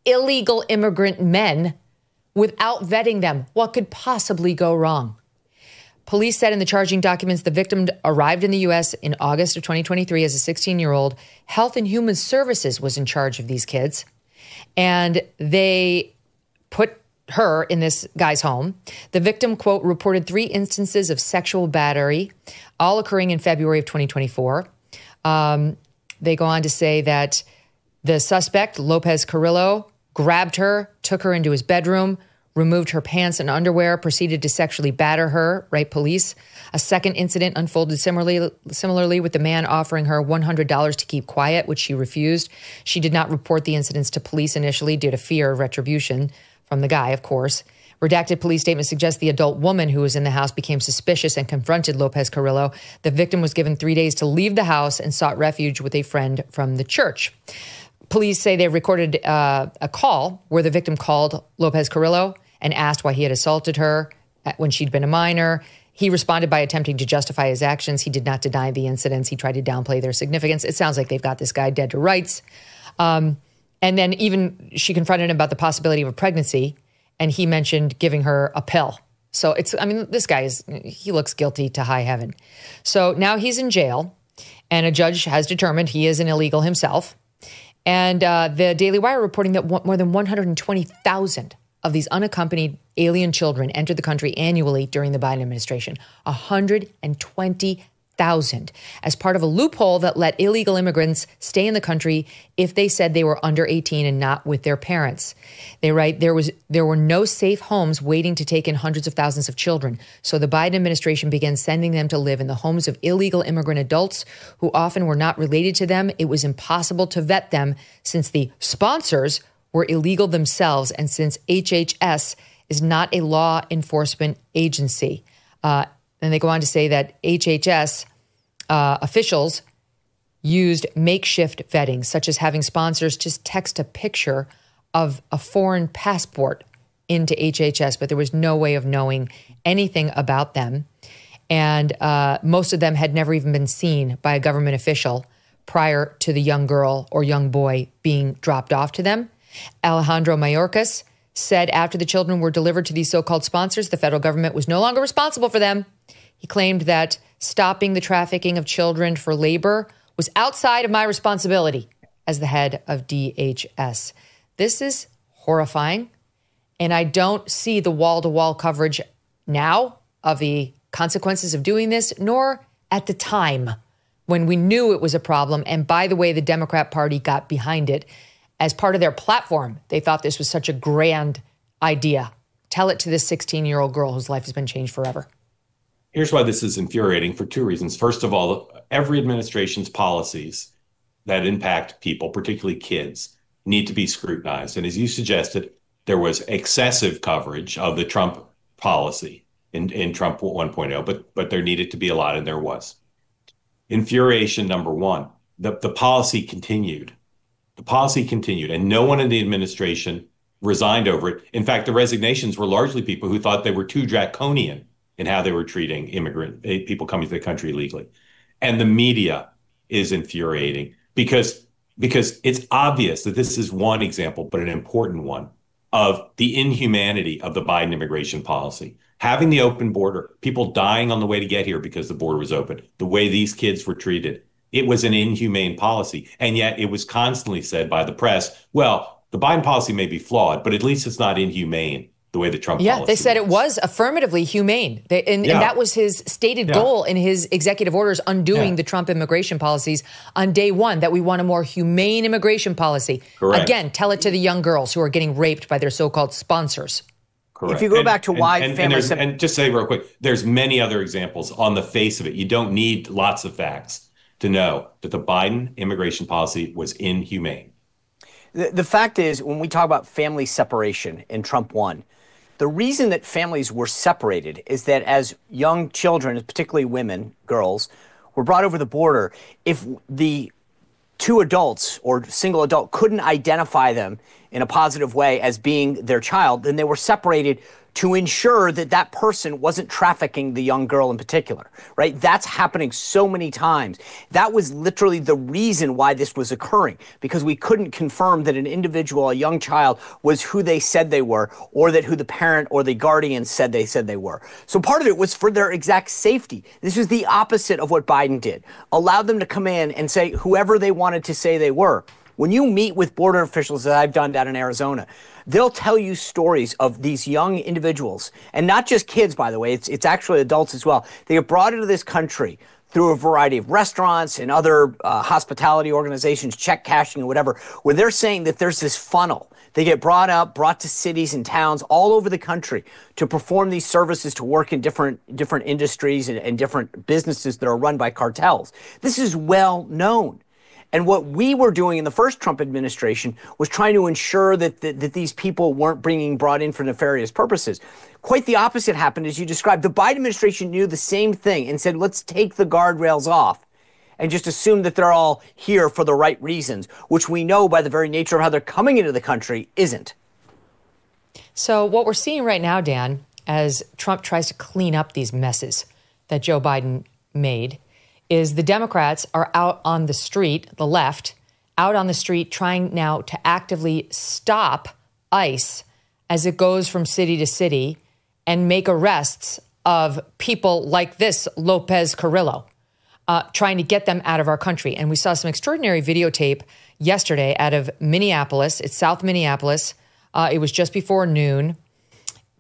illegal immigrant men without vetting them. What could possibly go wrong? Police said in the charging documents the victim arrived in the U.S. in August of 2023 as a 16-year-old. Health and Human Services was in charge of these kids, and they put her in this guy's home. The victim, quote, reported 3 instances of sexual battery, all occurring in February of 2024. They go on to say that the suspect, Lopez Carrillo, grabbed her, took her into his bedroom, removed her pants and underwear, proceeded to sexually batter her, right, police. A second incident unfolded similarly with the man offering her $100 to keep quiet, which she refused. She did not report the incidents to police initially due to fear of retribution from the guy, of course. Redacted police statement suggests the adult woman who was in the house became suspicious and confronted Lopez Carrillo. The victim was given 3 days to leave the house and sought refuge with a friend from the church. Police say they recorded a call where the victim called Lopez Carrillo and asked why he had assaulted her when she'd been a minor. He responded by attempting to justify his actions. He did not deny the incidents. He tried to downplay their significance. It sounds like they've got this guy dead to rights. And then even she confronted him about the possibility of a pregnancy, and he mentioned giving her a pill. So this guy he looks guilty to high heaven. So now he's in jail, and a judge has determined he is an illegal himself. And the Daily Wire reporting that more than 120,000 of these unaccompanied alien children entered the country annually during the Biden administration. 120,000 as part of a loophole that let illegal immigrants stay in the country if they said they were under 18 and not with their parents. They write, there were no safe homes waiting to take in hundreds of thousands of children. So the Biden administration began sending them to live in the homes of illegal immigrant adults who often were not related to them. It was impossible to vet them since the sponsors were illegal themselves and since HHS is not a law enforcement agency. And they go on to say that HHS officials used makeshift vetting, such as having sponsors just text a picture of a foreign passport into HHS, but there was no way of knowing anything about them. And most of them had never even been seen by a government official prior to the young girl or young boy being dropped off to them. Alejandro Mayorkas said after the children were delivered to these so-called sponsors, the federal government was no longer responsible for them. He claimed that stopping the trafficking of children for labor was outside of my responsibility as the head of DHS. This is horrifying, and I don't see the wall-to-wall coverage now of the consequences of doing this, nor at the time when we knew it was a problem. And by the way, the Democrat Party got behind it as part of their platform. They thought this was such a grand idea. Tell it to this 16-year-old girl whose life has been changed forever. Here's why this is infuriating for two reasons. First of all, every administration's policies that impact people, particularly kids, need to be scrutinized. And as you suggested, there was excessive coverage of the Trump policy in Trump 1.0, but there needed to be a lot, and there was. Infuriation number one, the policy continued. The policy continued, and no one in the administration resigned over it. In fact, the resignations were largely people who thought they were too draconian in how they were treating people coming to the country illegally. And the media is infuriating because it's obvious that this is one example, but an important one, of the inhumanity of the Biden immigration policy. Having the open border, people dying on the way to get here because the border was open, the way these kids were treated, it was an inhumane policy. And yet it was constantly said by the press, well, the Biden policy may be flawed, but at least it's not inhumane the way the Trump policy Yeah, they said it was affirmatively humane. And that was his stated goal in his executive orders undoing the Trump immigration policies on day one, that we want a more humane immigration policy. Correct. Again, tell it to the young girls who are getting raped by their so-called sponsors. Correct. If you go back to why families... And just say real quick, there's many other examples on the face of it. You don't need lots of facts to know that the Biden immigration policy was inhumane. The fact is, when we talk about family separation in Trump 1, the reason that families were separated is that as young children, particularly women, girls, were brought over the border, if the two adults or single adult couldn't identify them in a positive way as being their child, then they were separated to ensure that that person wasn't trafficking the young girl in particular, right? That's happening so many times. That was literally the reason why this was occurring, because we couldn't confirm that an individual, a young child, was who they said they were, or that who the parent or the guardian said they were. So part of it was for their exact safety. This was the opposite of what Biden did. Allowed them to come in and say whoever they wanted to say they were. When you meet with border officials, that I've done down in Arizona, they'll tell you stories of these young individuals, and not just kids, by the way, it's actually adults as well. They get brought into this country through a variety of restaurants and other hospitality organizations, check cashing and whatever, where they're saying that there's this funnel. They get brought to cities and towns all over the country to perform these services, to work in different industries and different businesses that are run by cartels. This is well known. And what we were doing in the first Trump administration was trying to ensure that these people weren't brought in for nefarious purposes. Quite the opposite happened, as you described. The Biden administration knew the same thing and said, let's take the guardrails off and just assume that they're all here for the right reasons, which we know by the very nature of how they're coming into the country isn't. So what we're seeing right now, Dan, as Trump tries to clean up these messes that Joe Biden made, is the Democrats are out on the street, the left, out on the street trying now to actively stop ICE as it goes from city to city and make arrests of people like this Lopez Carrillo, trying to get them out of our country. And we saw some extraordinary videotape yesterday out of Minneapolis. It's South Minneapolis. It was just before noon.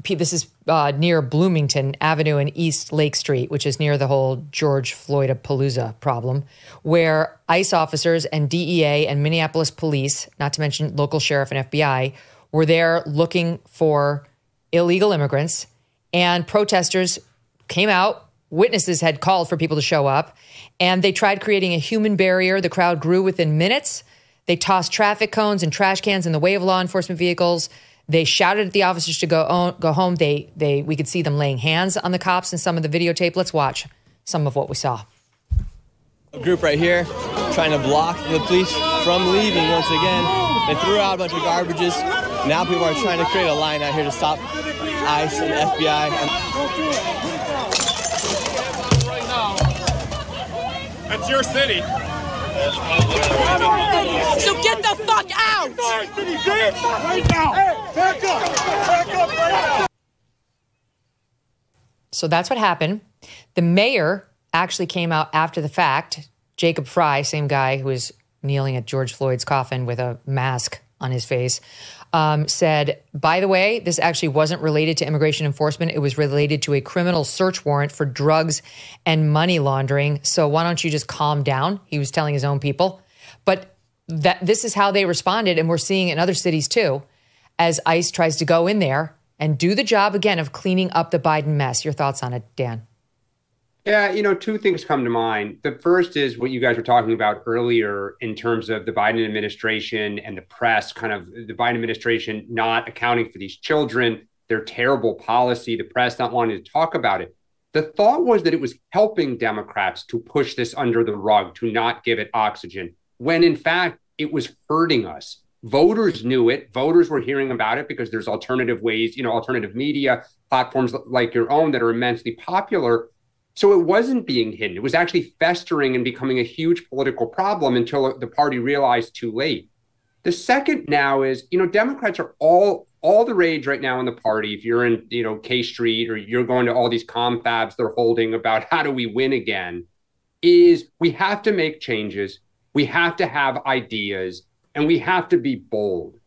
This is near Bloomington Avenue and East Lake Street, which is near the whole George Floyd-a-Palooza problem, where ICE officers and DEA and Minneapolis police, not to mention local sheriff and FBI, were there looking for illegal immigrants. And protesters came out. Witnesses had called for people to show up. And they tried creating a human barrier. The crowd grew within minutes. They tossed traffic cones and trash cans in the way of law enforcement vehicles. They shouted at the officers to go home. We could see them laying hands on the cops in some of the videotape. Let's watch some of what we saw. A group right here trying to block the police from leaving once again. They threw out a bunch of garbages. Now people are trying to create a line out here to stop ICE and FBI. That's your city. So get the fuck out! Right now! Back up! So that's what happened. The mayor actually came out after the fact. Jacob Fry, same guy who was kneeling at George Floyd's coffin with a mask on his face, said, by the way, this actually wasn't related to immigration enforcement. It was related to a criminal search warrant for drugs and money laundering. So why don't you just calm down? He was telling his own people. But this is how they responded. And we're seeing it in other cities, too, as ICE tries to go in there and do the job, again, of cleaning up the Biden mess. Your thoughts on it, Dan? Yeah, two things come to mind. The first is what you guys were talking about earlier in terms of the Biden administration and the press, kind of the Biden administration not accounting for these children, their terrible policy, the press not wanting to talk about it. The thought was that it was helping Democrats to push this under the rug, to not give it oxygen, when in fact it was hurting us. Voters knew it. Voters were hearing about it because there's alternative ways, alternative media platforms like your own that are immensely popular. So it wasn't being hidden. It was actually festering and becoming a huge political problem until the party realized too late. The second now is, Democrats are all the rage right now in the party. If you're in, K Street or you're going to all these confabs they're holding about how do we win again, is we have to make changes. We have to have ideas and we have to be bold.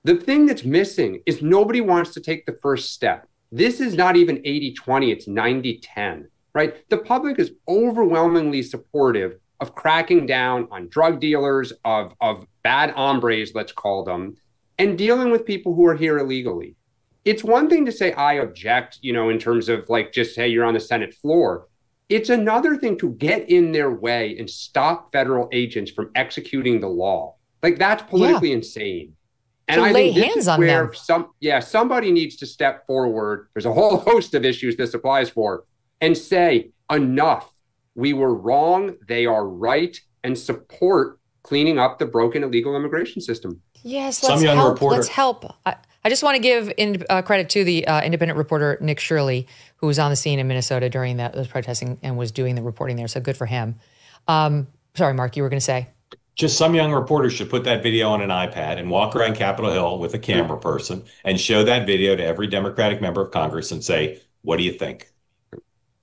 The thing that's missing is nobody wants to take the first step. This is not even 80-20, it's 90-10. Right? The public is overwhelmingly supportive of cracking down on drug dealers, of bad hombres, let's call them, and dealing with people who are here illegally. It's one thing to say, I object, in terms of just say you're on the Senate floor. It's another thing to get in their way and stop federal agents from executing the law. That's politically insane. And to I lay think this hands is on where them. Somebody needs to step forward. There's a whole host of issues this applies for. And say, enough. We were wrong. They are right. And support cleaning up the broken illegal immigration system. Yes, let's help. Let's help. I just want to give credit to the independent reporter, Nick Shirley, who was on the scene in Minnesota during those protesting and was doing the reporting there. So good for him. Sorry, Mark, you were going to say? Just some young reporters should put that video on an iPad and walk around Capitol Hill with a camera person and show that video to every Democratic member of Congress and say, what do you think?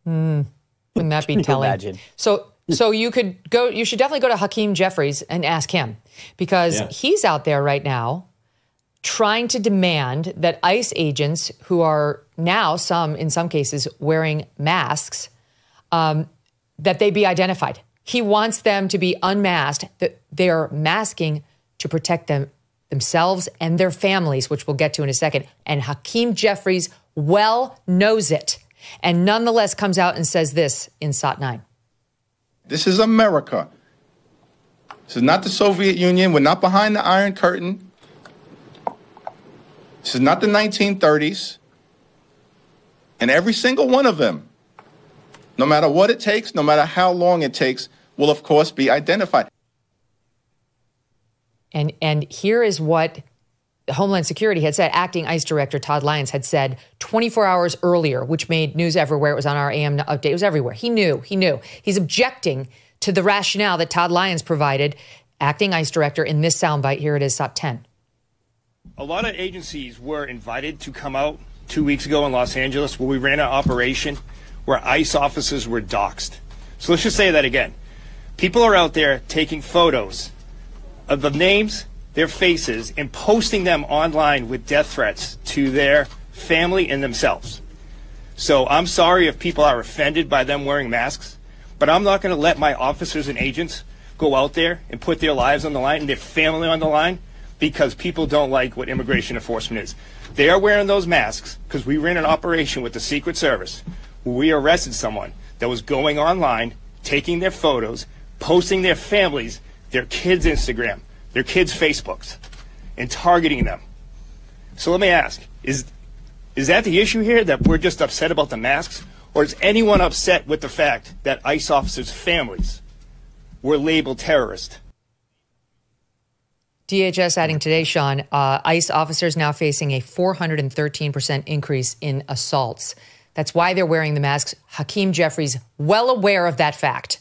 Wouldn't that be telling? Imagine. So you could go. You should definitely go to Hakeem Jeffries and ask him, because he's out there right now trying to demand that ICE agents, who are now in some cases wearing masks, that they be identified. He wants them to be unmasked. That they are masking to protect themselves and their families, which we'll get to in a second. And Hakeem Jeffries well knows it. And nonetheless comes out and says this in SOT 9. This is America. This is not the Soviet Union. We're not behind the Iron Curtain. This is not the 1930s. And every single one of them, no matter what it takes, no matter how long it takes, will, of course, be identified. And here is what Homeland Security had said. Acting ICE Director Todd Lyons had said 24 hours earlier, which made news everywhere. It was on our AM update. It was everywhere. He knew. He's objecting to the rationale that Todd Lyons provided, acting ICE Director, in this soundbite. Here it is, SOT 10. A lot of agencies were invited to come out 2 weeks ago in Los Angeles where we ran an operation where ICE officers were doxxed. So let's just say that again. People are out there taking photos of the names, their faces, and posting them online with death threats to their family and themselves. So I'm sorry if people are offended by them wearing masks, but I'm not going to let my officers and agents go out there and put their lives on the line and their family on the line because people don't like what immigration enforcement is. They are wearing those masks because we ran an operation with the Secret Service where we arrested someone that was going online, taking their photos, posting their families, their kids' Instagram, their kids' Facebooks, and targeting them So let me ask, is that the issue here, that we're just upset about the masks? Or is anyone upset with the fact that ICE officers' families were labeled terrorists? DHS adding today, Sean, ICE officers now facing a 413% increase in assaults. That's why they're wearing the masks. Hakeem Jeffries, well aware of that fact.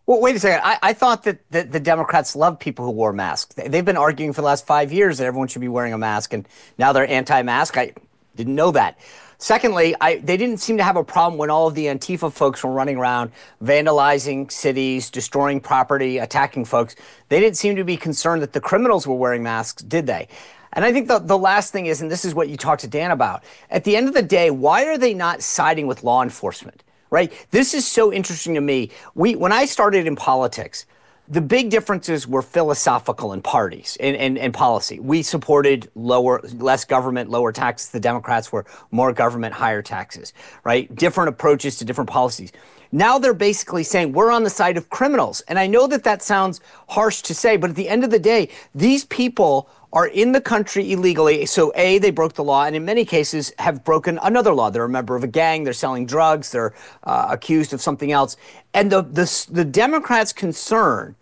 Well, wait a second. I thought that the Democrats love people who wore masks. They've been arguing for the last 5 years that everyone should be wearing a mask, and now they're anti-mask. I didn't know that. Secondly, they didn't seem to have a problem when all of the Antifa folks were running around vandalizing cities, destroying property, attacking folks. They didn't seem to be concerned that the criminals were wearing masks, did they? And I think the last thing is, and this is what you talked to Dan about, at the end of the day, why are they not siding with law enforcement, right? This is so interesting to me. When I started in politics, the big differences were philosophical in parties and policy. We supported less government, lower taxes. The Democrats were more government, higher taxes, right? Different approaches to different policies. Now they're basically saying we're on the side of criminals. And I know that sounds harsh to say, but at the end of the day, these people are in the country illegally. So A, they broke the law, and in many cases have broken another law. They're a member of a gang, they're selling drugs, they're accused of something else. And the Democrats' concern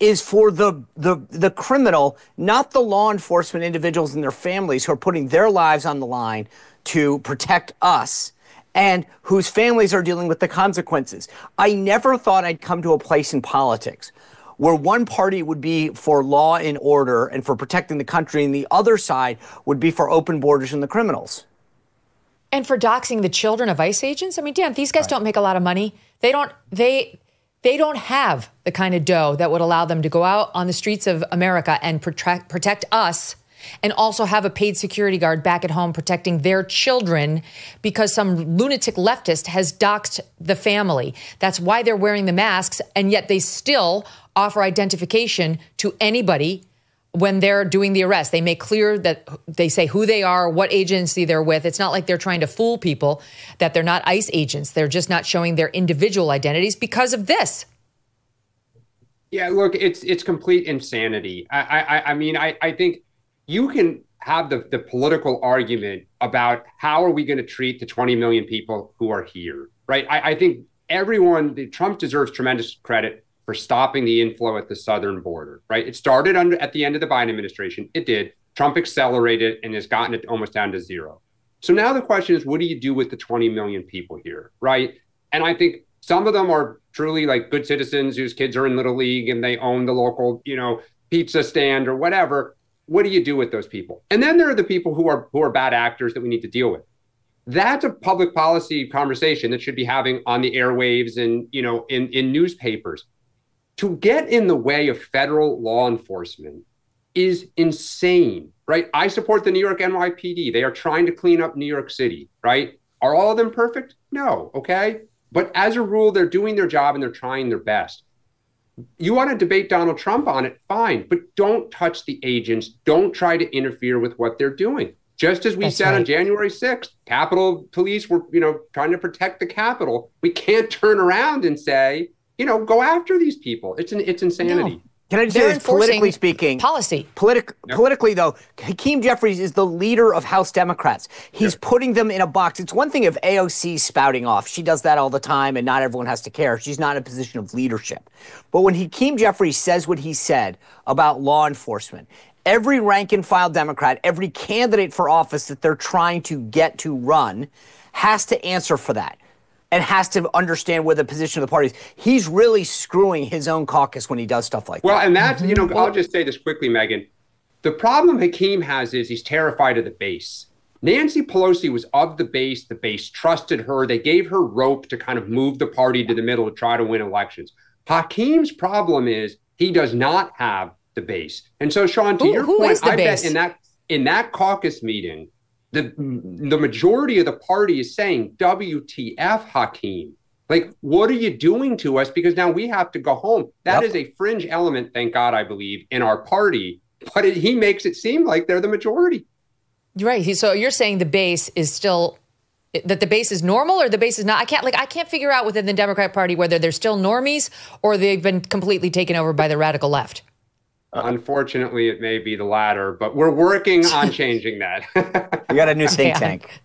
is for the criminal, not the law enforcement individuals and their families who are putting their lives on the line to protect us and whose families are dealing with the consequences. I never thought I'd come to a place in politics where one party would be for law and order and for protecting the country, and the other side would be for open borders and the criminals. And for doxing the children of ICE agents? I mean, Dan, these guys don't make a lot of money. They don't have the kind of dough that would allow them to go out on the streets of America and protect us, and also have a paid security guard back at home protecting their children because some lunatic leftist has doxed the family. That's why they're wearing the masks, and yet they still offer identification to anybody when they're doing the arrest. They make clear that they say who they are, what agency they're with. It's not like they're trying to fool people that they're not ICE agents. They're just not showing their individual identities because of this. Yeah, look, it's complete insanity. I mean, I think you can have the political argument about how are we going to treat the 20 million people who are here, right? I think Trump deserves tremendous credit for stopping the inflow at the southern border, right? It started at the end of the Biden administration. It did. Trump accelerated and has gotten it almost down to zero. So now the question is, what do you do with the 20 million people here, right? And I think some of them are truly like good citizens whose kids are in Little League and they own the local, pizza stand or whatever. What do you do with those people? And then there are the people who are bad actors that we need to deal with. That's a public policy conversation that should be having on the airwaves and, in newspapers. To get in the way of federal law enforcement is insane, right? I support the New York NYPD. They are trying to clean up New York City, right? Are all of them perfect? No, okay? But as a rule, they're doing their job and they're trying their best. You want to debate Donald Trump on it, fine, but don't touch the agents. Don't try to interfere with what they're doing. Just as we said on January 6th, Capitol Police were, trying to protect the Capitol. We can't turn around and say, go after these people. It's insanity. No. Can I just say this, politically speaking? Policy. Politically, though, Hakeem Jeffries is the leader of House Democrats. He's putting them in a box. It's one thing if AOC spouting off. She does that all the time, and not everyone has to care. She's not in a position of leadership. But when Hakeem Jeffries says what he said about law enforcement, every rank-and-file Democrat, every candidate for office that they're trying to get to run has to answer for that and has to understand where the position of the party is. He's really screwing his own caucus when he does stuff like that. Well, and that's, I'll just say this quickly, Megyn. The problem Hakeem has is he's terrified of the base. Nancy Pelosi was of the base trusted her. They gave her rope to kind of move the party to the middle to try to win elections. Hakeem's problem is he does not have the base. And so, Sean, to your point, I bet in that caucus meeting, the majority of the party is saying, WTF, Hakeem? Like, what are you doing to us? Because now we have to go home. That is a fringe element, thank God, I believe, in our party. But he makes it seem like they're the majority. Right. So you're saying the base is still, that the base is normal or the base is not? I can't figure out within the Democrat Party whether they're still normies or they've been completely taken over by the radical left. Unfortunately, it may be the latter, but we're working on changing that. We got a new think tank.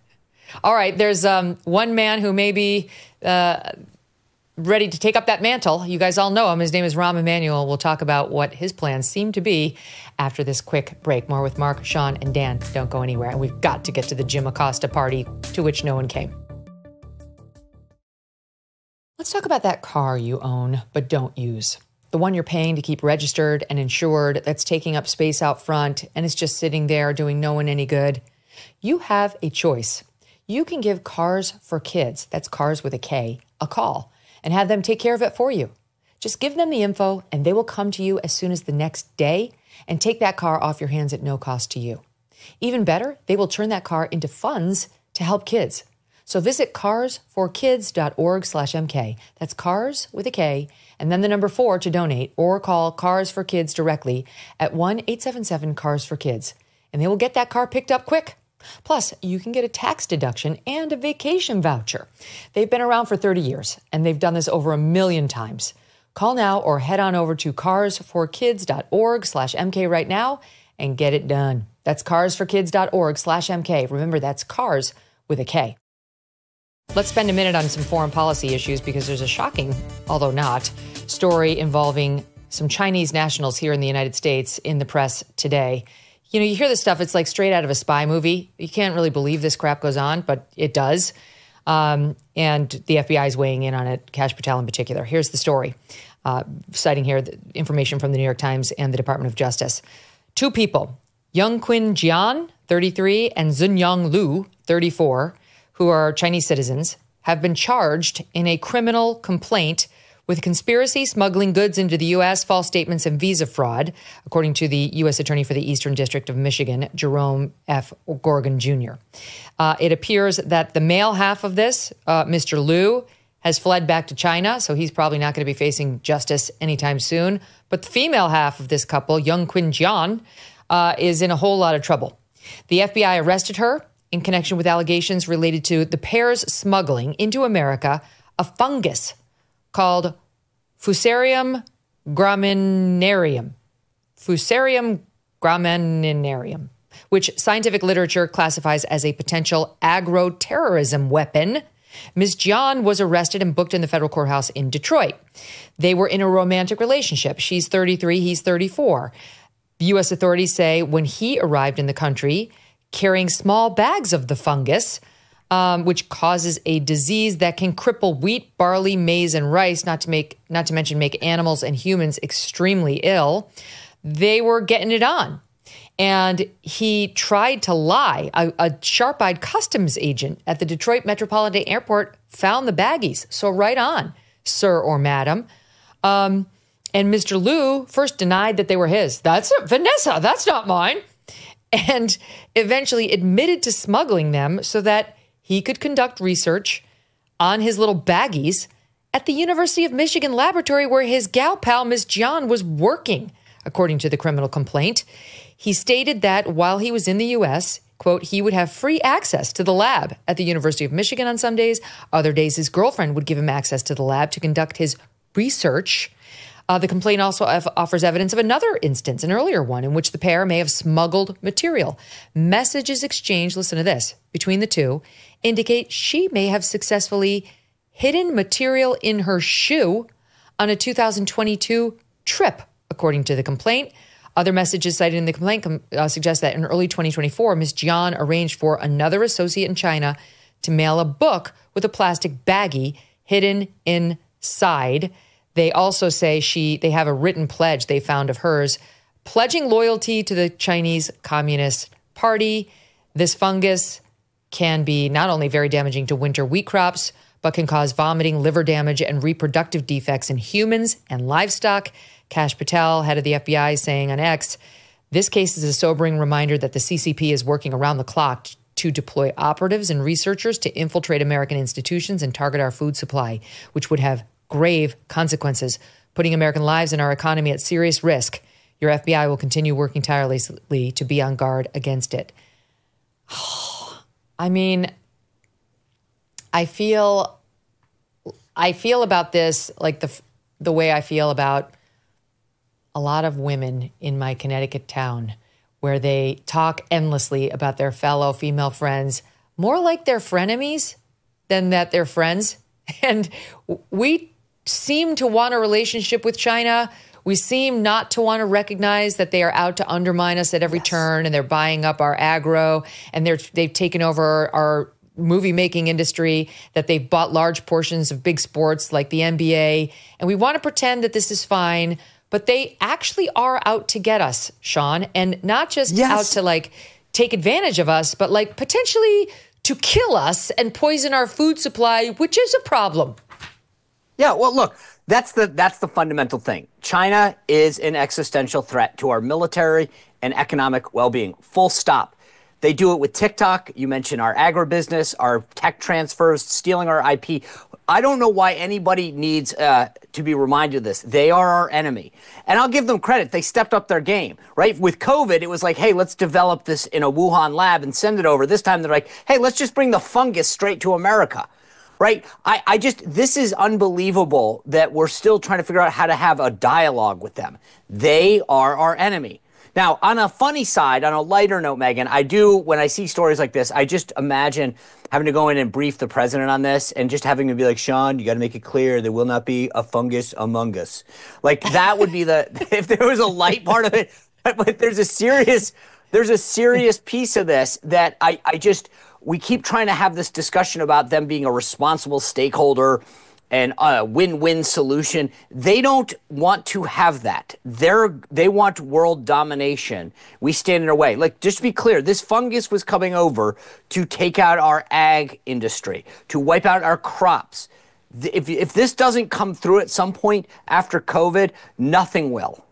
All right. There's one man who may be ready to take up that mantle. You guys all know him. His name is Rahm Emanuel. We'll talk about what his plans seem to be after this quick break. More with Mark, Sean, and Dan. Don't go anywhere. And we've got to get to the Jim Acosta party to which no one came. Let's talk about that car you own but don't use. The one you're paying to keep registered and insured, that's taking up space out front and it's just sitting there doing no one any good. You have a choice. You can give Cars for Kids, that's Cars with a K, a call and have them take care of it for you. Just give them the info and they will come to you as soon as the next day and take that car off your hands at no cost to you. Even better, they will turn that car into funds to help kids. So visit carsforkids.org/MK. That's Cars with a K, and then the number 4 to donate, or call Cars for Kids directly at 1-877-CARS-FOR-KIDS, and they will get that car picked up quick. Plus, you can get a tax deduction and a vacation voucher. They've been around for 30 years, and they've done this over 1 million times. Call now or head on over to carsforkids.org/MK right now and get it done. That's carsforkids.org/MK. Remember, that's Cars with a K. Let's spend a minute on some foreign policy issues because there's a shocking, although not, story involving some Chinese nationals here in the United States in the press today. You know, you hear this stuff, it's like straight out of a spy movie. You can't really believe this crap goes on, but it does. And the FBI is weighing in on it, Kash Patel in particular. Here's the story, citing here the information from the New York Times and the Department of Justice. 2 people, Karine-Jean, 33, and Zunyang Lu, 34, who are Chinese citizens, have been charged in a criminal complaint with conspiracy, smuggling goods into the U.S., false statements, and visa fraud, according to the U.S. Attorney for the Eastern District of Michigan, Jerome F. Gorgon Jr. It appears that the male half of this, Mr. Liu, has fled back to China, so he's probably not going to be facing justice anytime soon. But the female half of this couple, Karine-Jean, is in a whole lot of trouble. The FBI arrested her in connection with allegations related to the pair's smuggling into America a fungus called Fusarium graminearum. Fusarium graminearum, which scientific literature classifies as a potential agro-terrorism weapon. Ms. Jian was arrested and booked in the federal courthouse in Detroit. They were in a romantic relationship. She's 33, he's 34. U.S. authorities say when he arrived in the country, carrying small bags of the fungus, which causes a disease that can cripple wheat, barley, maize, and rice, not to mention make animals and humans extremely ill. They were getting it on. And he tried to lie. A sharp-eyed customs agent at the Detroit Metropolitan Airport found the baggies. So right on, sir or madam. And Mr. Liu first denied that they were his. That's Vanessa, that's not mine. And eventually admitted to smuggling them so that he could conduct research on his little baggies at the University of Michigan laboratory where his gal pal, Ms. Jian, was working, according to the criminal complaint. He stated that while he was in the U.S., quote, he would have free access to the lab at the University of Michigan on some days. Other days, his girlfriend would give him access to the lab to conduct his research. The complaint also offers evidence of another instance, an earlier one, in which the pair may have smuggled material. Messages exchanged, listen to this, between the two indicate she may have successfully hidden material in her shoe on a 2022 trip, according to the complaint. Other messages cited in the complaint suggest that in early 2024, Ms. Jian arranged for another associate in China to mail a book with a plastic baggie hidden inside. They also say they have a written pledge they found of hers, pledging loyalty to the Chinese Communist Party. This fungus can be not only very damaging to winter wheat crops, but can cause vomiting, liver damage, and reproductive defects in humans and livestock. Kash Patel, head of the FBI, saying on X, this case is a sobering reminder that the CCP is working around the clock to deploy operatives and researchers to infiltrate American institutions and target our food supply, which would have grave consequences, putting American lives and our economy at serious risk. Your FBI will continue working tirelessly to be on guard against it. I mean, I feel about this like the way I feel about a lot of women in my Connecticut town where they talk endlessly about their fellow female friends, more like they're frenemies than that they're friends. And we seem to want a relationship with China. We seem not to want to recognize that they are out to undermine us at every turn, and they're buying up our agro, and they've taken over our movie making industry, that they've bought large portions of big sports like the NBA. And we want to pretend that this is fine, but they actually are out to get us, Sean, and not just out to like take advantage of us, but like potentially to kill us and poison our food supply, which is a problem. Yeah, well, look, that's the fundamental thing. China is an existential threat to our military and economic well-being. Full stop. They do it with TikTok. You mentioned our agribusiness, our tech transfers, stealing our IP. I don't know why anybody needs to be reminded of this. They are our enemy. And I'll give them credit. They stepped up their game, right? With COVID, it was like, hey, let's develop this in a Wuhan lab and send it over. This time they're like, hey, let's just bring the fungus straight to America. Right. This is unbelievable that we're still trying to figure out how to have a dialogue with them. They are our enemy. Now, on a funny side, on a lighter note, Megyn, when I see stories like this, I just imagine having to go in and brief the president on this and just having to be like, Sean, you got to make it clear there will not be a fungus among us. Like that would be if there was a light part of it, but there's a serious piece of this that we keep trying to have this discussion about them being a responsible stakeholder and a win-win solution. They don't want to have that. They want world domination. We stand in their way. Like, just to be clear, this fungus was coming over to take out our ag industry, to wipe out our crops. If this doesn't come through at some point after COVID, nothing will.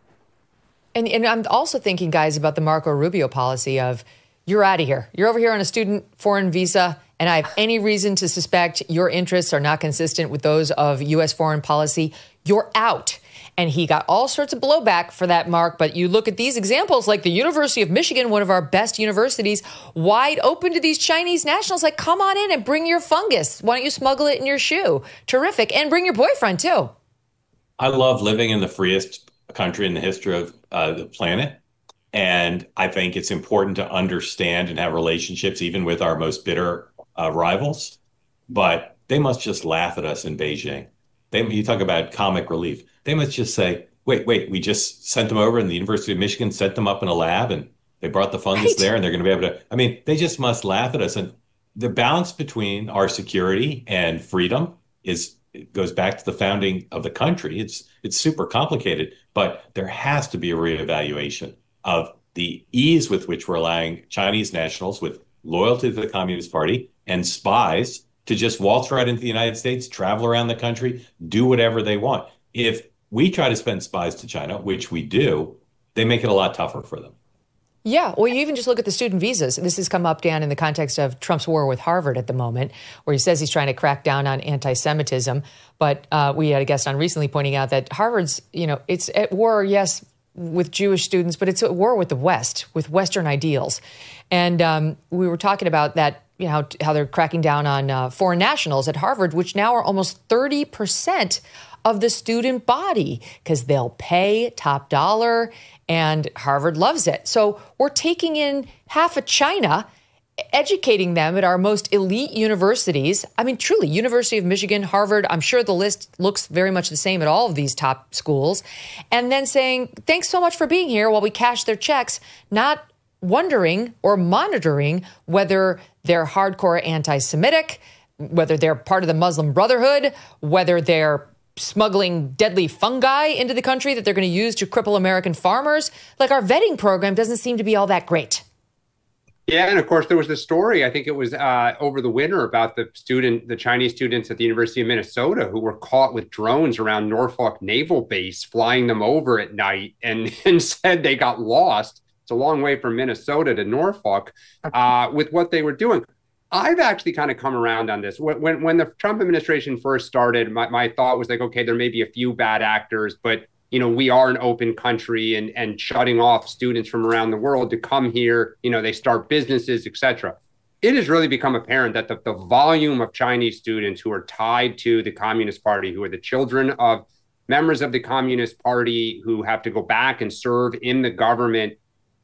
And I'm also thinking, guys, about the Marco Rubio policy of, you're out of here. You're over here on a student foreign visa, and I have any reason to suspect your interests are not consistent with those of U.S. foreign policy. You're out. And he got all sorts of blowback for that, Mark. But you look at these examples, like the University of Michigan, one of our best universities, wide open to these Chinese nationals. Like, come on in and bring your fungus. Why don't you smuggle it in your shoe? Terrific. And bring your boyfriend, too. I love living in the freest country in the history of the planet. And I think it's important to understand and have relationships even with our most bitter rivals. But they must just laugh at us in Beijing. You talk about comic relief. They must just say, wait, we just sent them over and the University of Michigan set them up in a lab and they brought the fungus there and they're going to be able to. They just must laugh at us. And the balance between our security and freedom it goes back to the founding of the country. It's super complicated, but there has to be a reevaluation of the ease with which we're allowing Chinese nationals with loyalty to the Communist Party and spies to just waltz right into the United States, travel around the country, do whatever they want. If we try to send spies to China, which we do, they make it a lot tougher for them. Yeah, well, you even just look at the student visas. This has come up, Dan, in the context of Trump's war with Harvard at the moment, where he says he's trying to crack down on anti-Semitism. But we had a guest on recently pointing out that Harvard's, it's at war, yes, with Jewish students, but it's at war with the West, with Western ideals. And we were talking about that, how they're cracking down on foreign nationals at Harvard, which now are almost 30% of the student body because they'll pay top dollar and Harvard loves it. So we're taking in half of China, educating them at our most elite universities. Truly, University of Michigan, Harvard, I'm sure the list looks very much the same at all of these top schools. And then saying, thanks so much for being here while we cash their checks, not wondering or monitoring whether they're hardcore anti-Semitic, whether they're part of the Muslim Brotherhood, whether they're smuggling deadly fungi into the country that they're going to use to cripple American farmers. Like, our vetting program doesn't seem to be all that great. Yeah, and of course there was the story, I think it was over the winter, about the Chinese students at the University of Minnesota who were caught with drones around Norfolk Naval Base, flying them over at night, and said they got lost. It's a long way from Minnesota to Norfolk with what they were doing. I've actually kind of come around on this. When the Trump administration first started, my thought was like, okay, there may be a few bad actors, but we are an open country, and shutting off students from around the world to come here, they start businesses, etc. It has really become apparent that the volume of Chinese students who are tied to the Communist Party, who are the children of members of the Communist Party who have to go back and serve in the government,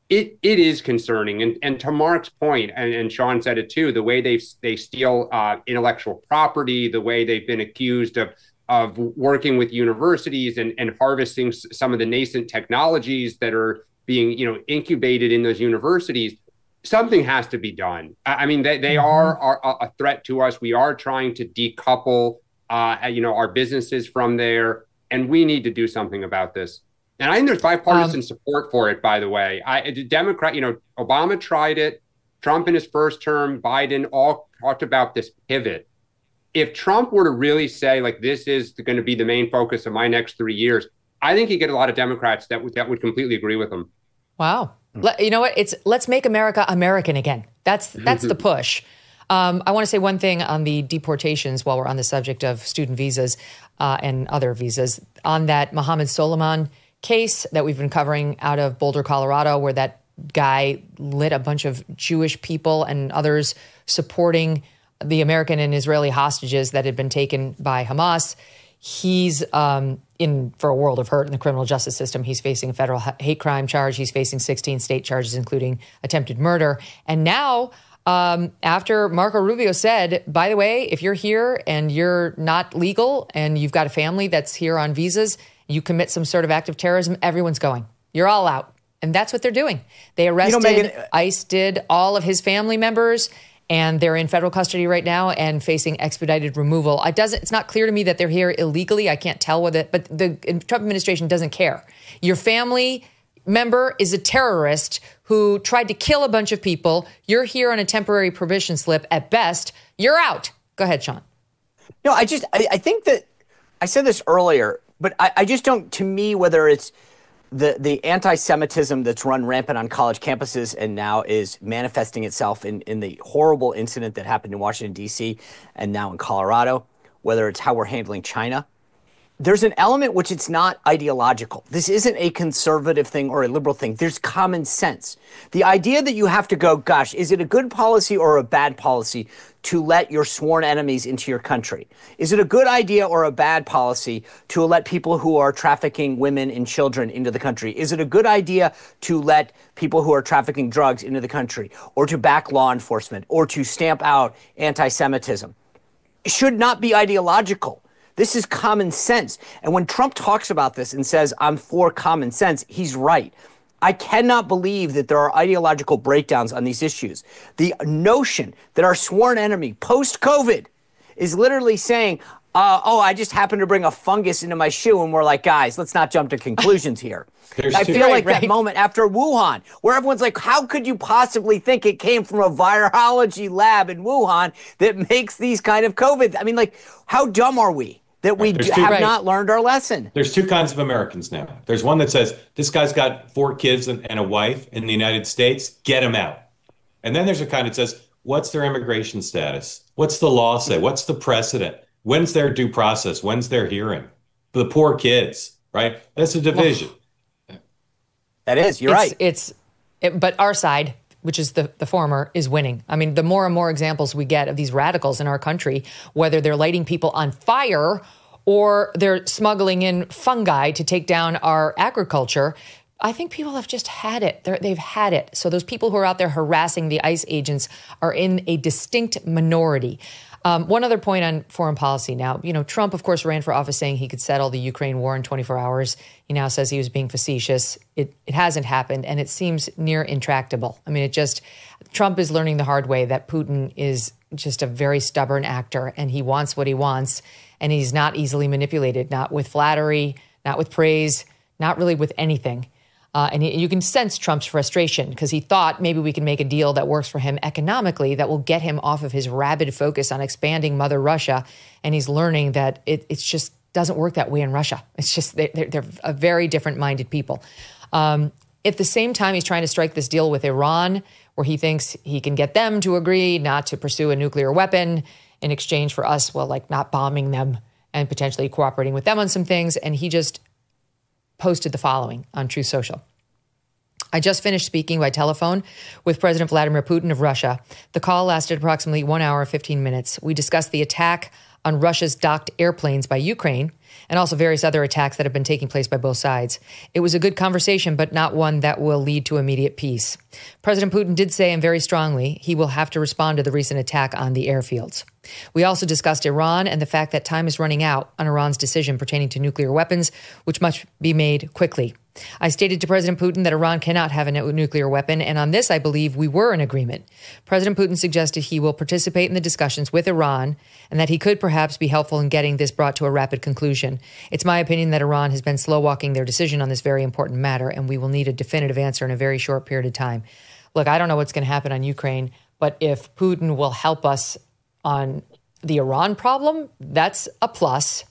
it is concerning. And to Mark's point, and Sean said it too, the way they steal intellectual property, the way they've been accused of working with universities and harvesting some of the nascent technologies that are being, incubated in those universities. Something has to be done. I mean, they are a threat to us. We are trying to decouple, our businesses from there, and we need to do something about this. And I think there's bipartisan support for it, by the way. The Democrat, Obama tried it. Trump in his first term, Biden, all talked about this pivot. If Trump were to really say, like, this is going to be the main focus of my next 3 years, I think he'd get a lot of Democrats that would completely agree with him. Wow. You know what? Let's make America American again. That's the push. I want to say one thing on the deportations while we're on the subject of student visas and other visas. On that Mohammed Soliman case that we've been covering out of Boulder, Colorado, where that guy lit a bunch of Jewish people and others supporting the American and Israeli hostages that had been taken by Hamas. He's in for a world of hurt in the criminal justice system. He's facing a federal hate crime charge. He's facing 16 state charges, including attempted murder. And now, after Marco Rubio said, by the way, if you're here and you're not legal and you've got a family that's here on visas, you commit some sort of act of terrorism, everyone's going. You're all out. And that's what they're doing. They arrested, ICE did, all of his family members, and they're in federal custody right now and facing expedited removal. It's not clear to me that they're here illegally. I can't tell with it, but the Trump administration doesn't care. Your family member is a terrorist who tried to kill a bunch of people. You're here on a temporary permission slip. At best, you're out. Go ahead, Sean. No, I think that I said this earlier, but I just don't, to me, whether it's the anti-Semitism that's run rampant on college campuses and now is manifesting itself in the horrible incident that happened in Washington, D.C. and now in Colorado, whether it's how we're handling China, there's an element which it's not ideological. This isn't a conservative thing or a liberal thing. There's common sense. The idea that you have to go, gosh, is it a good policy or a bad policy to let your sworn enemies into your country? Is it a good idea or a bad policy to let people who are trafficking women and children into the country? Is it a good idea to let people who are trafficking drugs into the country, or to back law enforcement, or to stamp out anti-Semitism? It should not be ideological. This is common sense. And when Trump talks about this and says, I'm for common sense, he's right. I cannot believe that there are ideological breakdowns on these issues. The notion that our sworn enemy post-COVID is literally saying, I just happened to bring a fungus into my shoe, and we're like, guys, let's not jump to conclusions here. I feel like that moment after Wuhan, where everyone's like, how could you possibly think it came from a virology lab in Wuhan that makes these kind of COVID? I mean, like, how dumb are we that we have not learned our lesson? There's two kinds of Americans now. There's one that says, this guy's got 4 kids and a wife in the United States, get him out. And then there's a kind that says, what's their immigration status? What's the law say? What's the precedent? When's their due process? When's their hearing? The poor kids, right? That's a division. That is, you're right. But our side, which is the former, is winning. I mean, the more and more examples we get of these radicals in our country, whether they're lighting people on fire or they're smuggling in fungi to take down our agriculture, I think people have just had it. They've had it. So those people who are out there harassing the ICE agents are in a distinct minority. One other point on foreign policy now. Trump, of course, ran for office saying he could settle the Ukraine war in 24 hours. He now says he was being facetious. It hasn't happened, and it seems near intractable. I mean, Trump is learning the hard way that Putin is just a very stubborn actor, and he wants what he wants, and he's not easily manipulated, not with flattery, not with praise, not really with anything. And you can sense Trump's frustration because he thought maybe we can make a deal that works for him economically that will get him off of his rabid focus on expanding Mother Russia. And he's learning that it just doesn't work that way in Russia. It's just they're a very different minded people. At the same time, he's trying to strike this deal with Iran where he thinks he can get them to agree not to pursue a nuclear weapon in exchange for us, not bombing them and potentially cooperating with them on some things. And he just posted the following on Truth Social. I just finished speaking by telephone with President Vladimir Putin of Russia. The call lasted approximately 1 hour, 15 minutes. We discussed the attack on Russia's docked airplanes by Ukraine, and also various other attacks that have been taking place by both sides. It was a good conversation, but not one that will lead to immediate peace. President Putin did say, and very strongly, he will have to respond to the recent attack on the airfields. We also discussed Iran and the fact that time is running out on Iran's decision pertaining to nuclear weapons, which must be made quickly. I stated to President Putin that Iran cannot have a nuclear weapon, and on this, I believe we were in agreement. President Putin suggested he will participate in the discussions with Iran and that he could perhaps be helpful in getting this brought to a rapid conclusion. It's my opinion that Iran has been slow-walking their decision on this very important matter, and we will need a definitive answer in a very short period of time. Look, I don't know what's going to happen on Ukraine, but if Putin will help us on the Iran problem, that's a plus.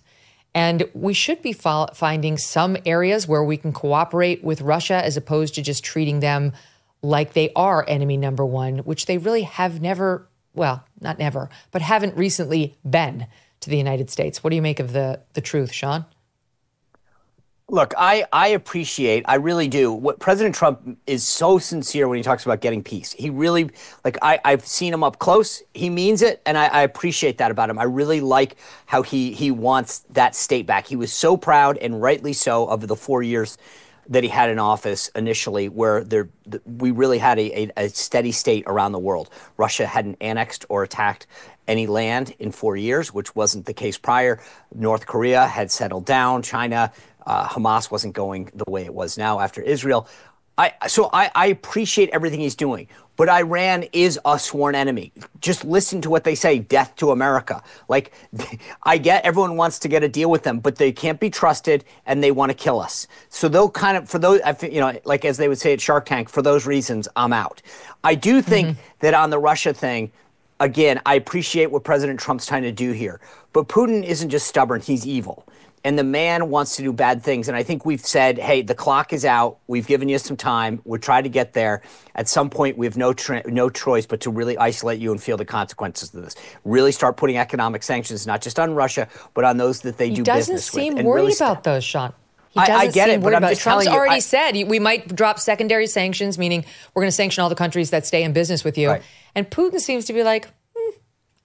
And we should be finding some areas where we can cooperate with Russia as opposed to just treating them like they are enemy number one, which they really have never, well, not never, but haven't recently been to the United States. What do you make of the truth, Sean? Look, I appreciate, I really do, what President Trump is so sincere when he talks about getting peace. He really, like, I've seen him up close. He means it, and I appreciate that about him. I really like how he wants that state back. He was so proud, and rightly so, of the 4 years that he had in office initially, where we really had a steady state around the world. Russia hadn't annexed or attacked any land in 4 years, which wasn't the case prior. North Korea had settled down. China, Hamas wasn't going the way it was now after Israel. So I appreciate everything he's doing. But Iran is a sworn enemy. Just listen to what they say, death to America. Like, I get everyone wants to get a deal with them, but they can't be trusted and they want to kill us. So they'll kind of, for those, you know, like as they would say at Shark Tank, for those reasons, I'm out. I do think that on the Russia thing, again, I appreciate what President Trump's trying to do here. But Putin isn't just stubborn, he's evil. And the man wants to do bad things. And I think we've said, hey, the clock is out. We've given you some time. We're trying to get there. At some point, we have no choice but to really isolate you and feel the consequences of this. Really start putting economic sanctions, not just on Russia, but on those that they do business with. He doesn't seem worried about those, Sean. I get it, but I'm just telling you. Trump's already said we might drop secondary sanctions, meaning we're going to sanction all the countries that stay in business with you. Right. And Putin seems to be like,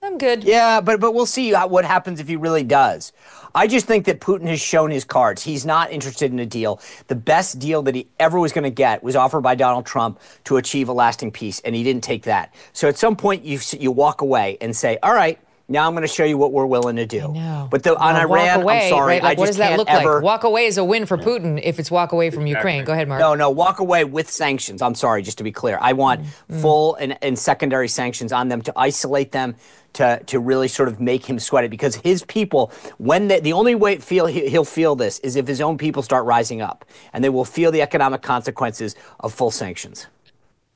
I'm good. Yeah, but we'll see what happens if he really does. I just think that Putin has shown his cards. He's not interested in a deal. The best deal that he ever was going to get was offered by Donald Trump to achieve a lasting peace, and he didn't take that. So at some point, you walk away and say, all right, now I'm going to show you what we're willing to do. I know. But on Iran, away, I'm sorry, right? Like, what does that look like? Walk away is a win for Putin if it's walk away from Ukraine. Go ahead, Mark. No, walk away with sanctions. I'm sorry, just to be clear. I want full and secondary sanctions on them to isolate them, to really sort of make him sweat it, because his people, when the only way he'll feel this is if his own people start rising up, and they will feel the economic consequences of full sanctions.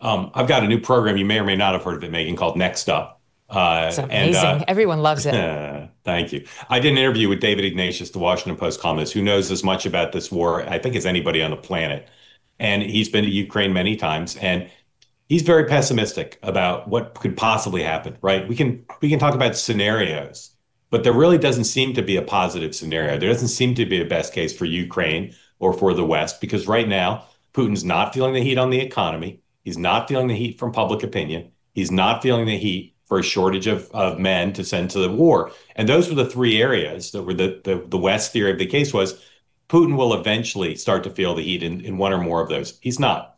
I've got a new program, you may or may not have heard of it, Megyn, called Next Up. It's amazing. Everyone loves it. Thank you. I did an interview with David Ignatius, the Washington Post columnist, who knows as much about this war, I think, as anybody on the planet. And he's been to Ukraine many times, and he's very pessimistic about what could possibly happen, right? We can talk about scenarios, but there really doesn't seem to be a positive scenario. There doesn't seem to be a best case for Ukraine or for the West, because right now, Putin's not feeling the heat on the economy. He's not feeling the heat from public opinion. He's not feeling the heat for a shortage of men to send to the war. And those were the three areas that were the West theory of the case was Putin will eventually start to feel the heat in one or more of those. He's not.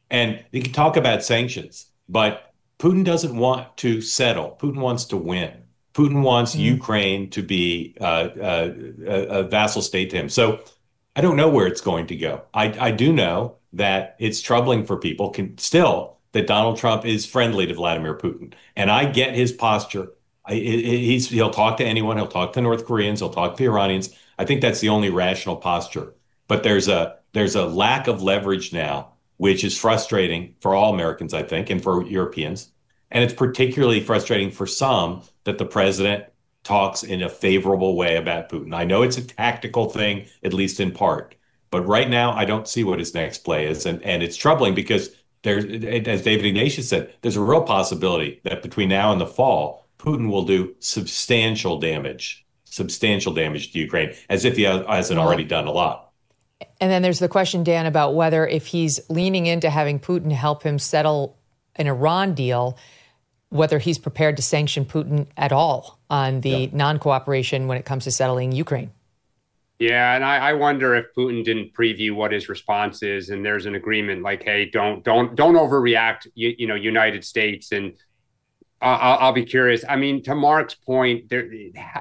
And you can talk about sanctions, but Putin doesn't want to settle. Putin wants to win. Putin wants Ukraine to be a vassal state to him. So I don't know where it's going to go. I do know that it's troubling for people that Donald Trump is friendly to Vladimir Putin. And I get his posture. He'll talk to anyone. He'll talk to North Koreans. He'll talk to the Iranians. I think that's the only rational posture. But there's a lack of leverage now, which is frustrating for all Americans, I think, and for Europeans. And it's particularly frustrating for some that the president talks in a favorable way about Putin. I know it's a tactical thing, at least in part. But right now, I don't see what his next play is. And it's troubling because there's, as David Ignatius said, there's a real possibility that between now and the fall, Putin will do substantial damage to Ukraine, as if he hasn't already done a lot. And then there's the question, Dan, about whether if he's leaning into having Putin help him settle an Iran deal, whether he's prepared to sanction Putin at all on the non-cooperation when it comes to settling Ukraine. Yeah, and I wonder if Putin didn't preview what his response is, and there's an agreement like, hey, don't overreact, United States. And I'll be curious. I mean, to Mark's point,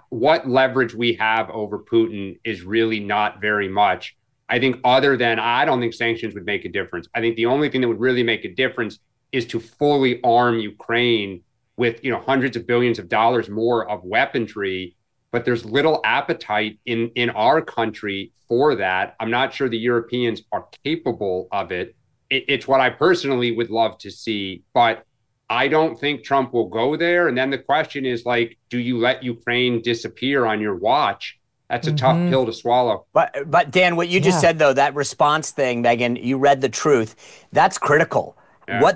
what leverage we have over Putin is really not very much. I think I don't think sanctions would make a difference. I think the only thing that would really make a difference is to fully arm Ukraine with, hundreds of billions of dollars more of weaponry. But there's little appetite in our country for that. I'm not sure the Europeans are capable of it. It's what I personally would love to see, but I don't think Trump will go there. And then the question is, like, do you let Ukraine disappear on your watch? That's a tough pill to swallow. But Dan, what you just said, though, that response thing, Megyn, you read the truth. That's critical. Yeah.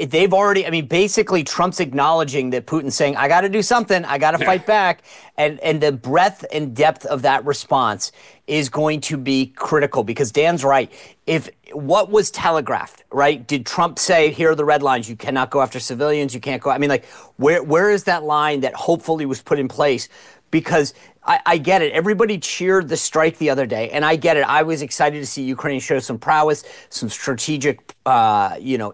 They've already, I mean, basically Trump's acknowledging that Putin's saying, I got to do something, I got to fight back. And the breadth and depth of that response is going to be critical, because Dan's right. If what was telegraphed, right? Did Trump say, here are the red lines, you cannot go after civilians, you can't go, I mean, like, where is that line that hopefully was put in place? Because I get it. Everybody cheered the strike the other day, and I get it. I was excited to see Ukraine show some prowess, some strategic,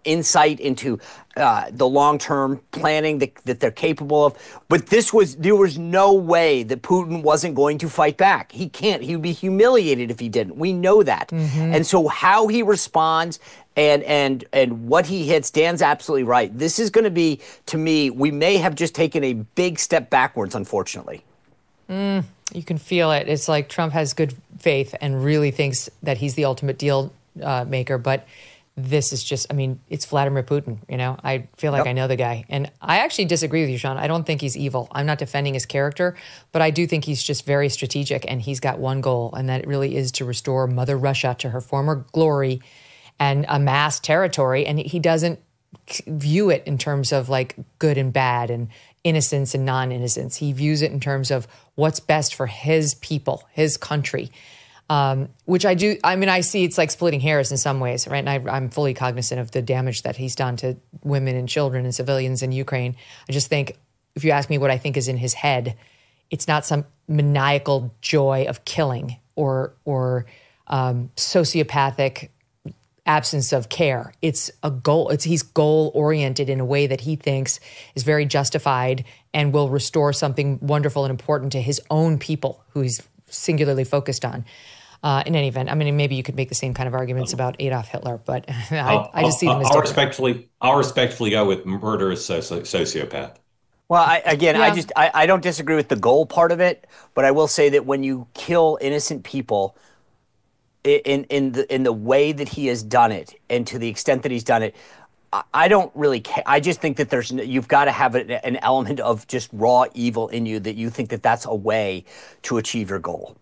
insight into the long-term planning that they're capable of. But there was no way that Putin wasn't going to fight back. He can't. He would be humiliated if he didn't. We know that. And so how he responds and what he hits, Dan's absolutely right. This is going to be, to me, we may have just taken a big step backwards, unfortunately. You can feel it. It's like Trump has good faith and really thinks that he's the ultimate deal maker. But this is just, I mean, it's Vladimir Putin. I feel like I know the guy. And I actually disagree with you, Sean. I don't think he's evil. I'm not defending his character, but I do think he's just very strategic. And he's got one goal, and that really is to restore Mother Russia to her former glory and amass territory. And he doesn't view it in terms of like good and bad and innocence and non-innocence. He views it in terms of what's best for his people, his country, which I do. I mean, I see it's like splitting hairs in some ways, right? And I'm fully cognizant of the damage that he's done to women and children and civilians in Ukraine. I just think, if you ask me what I think is in his head, it's not some maniacal joy of killing or sociopathic absence of care. It's a goal. He's goal oriented in a way that he thinks is very justified and will restore something wonderful and important to his own people, who he's singularly focused on. In any event, I mean, maybe you could make the same kind of arguments about Adolf Hitler, but I just see them as different. I'll respectfully go with murderous sociopath. Well, I don't disagree with the goal part of it, but I will say that when you kill innocent people in the way that he has done it, and to the extent that he's done it, I don't really care. I just think that you've got to have an element of just raw evil in you, that you think that that's a way to achieve your goal.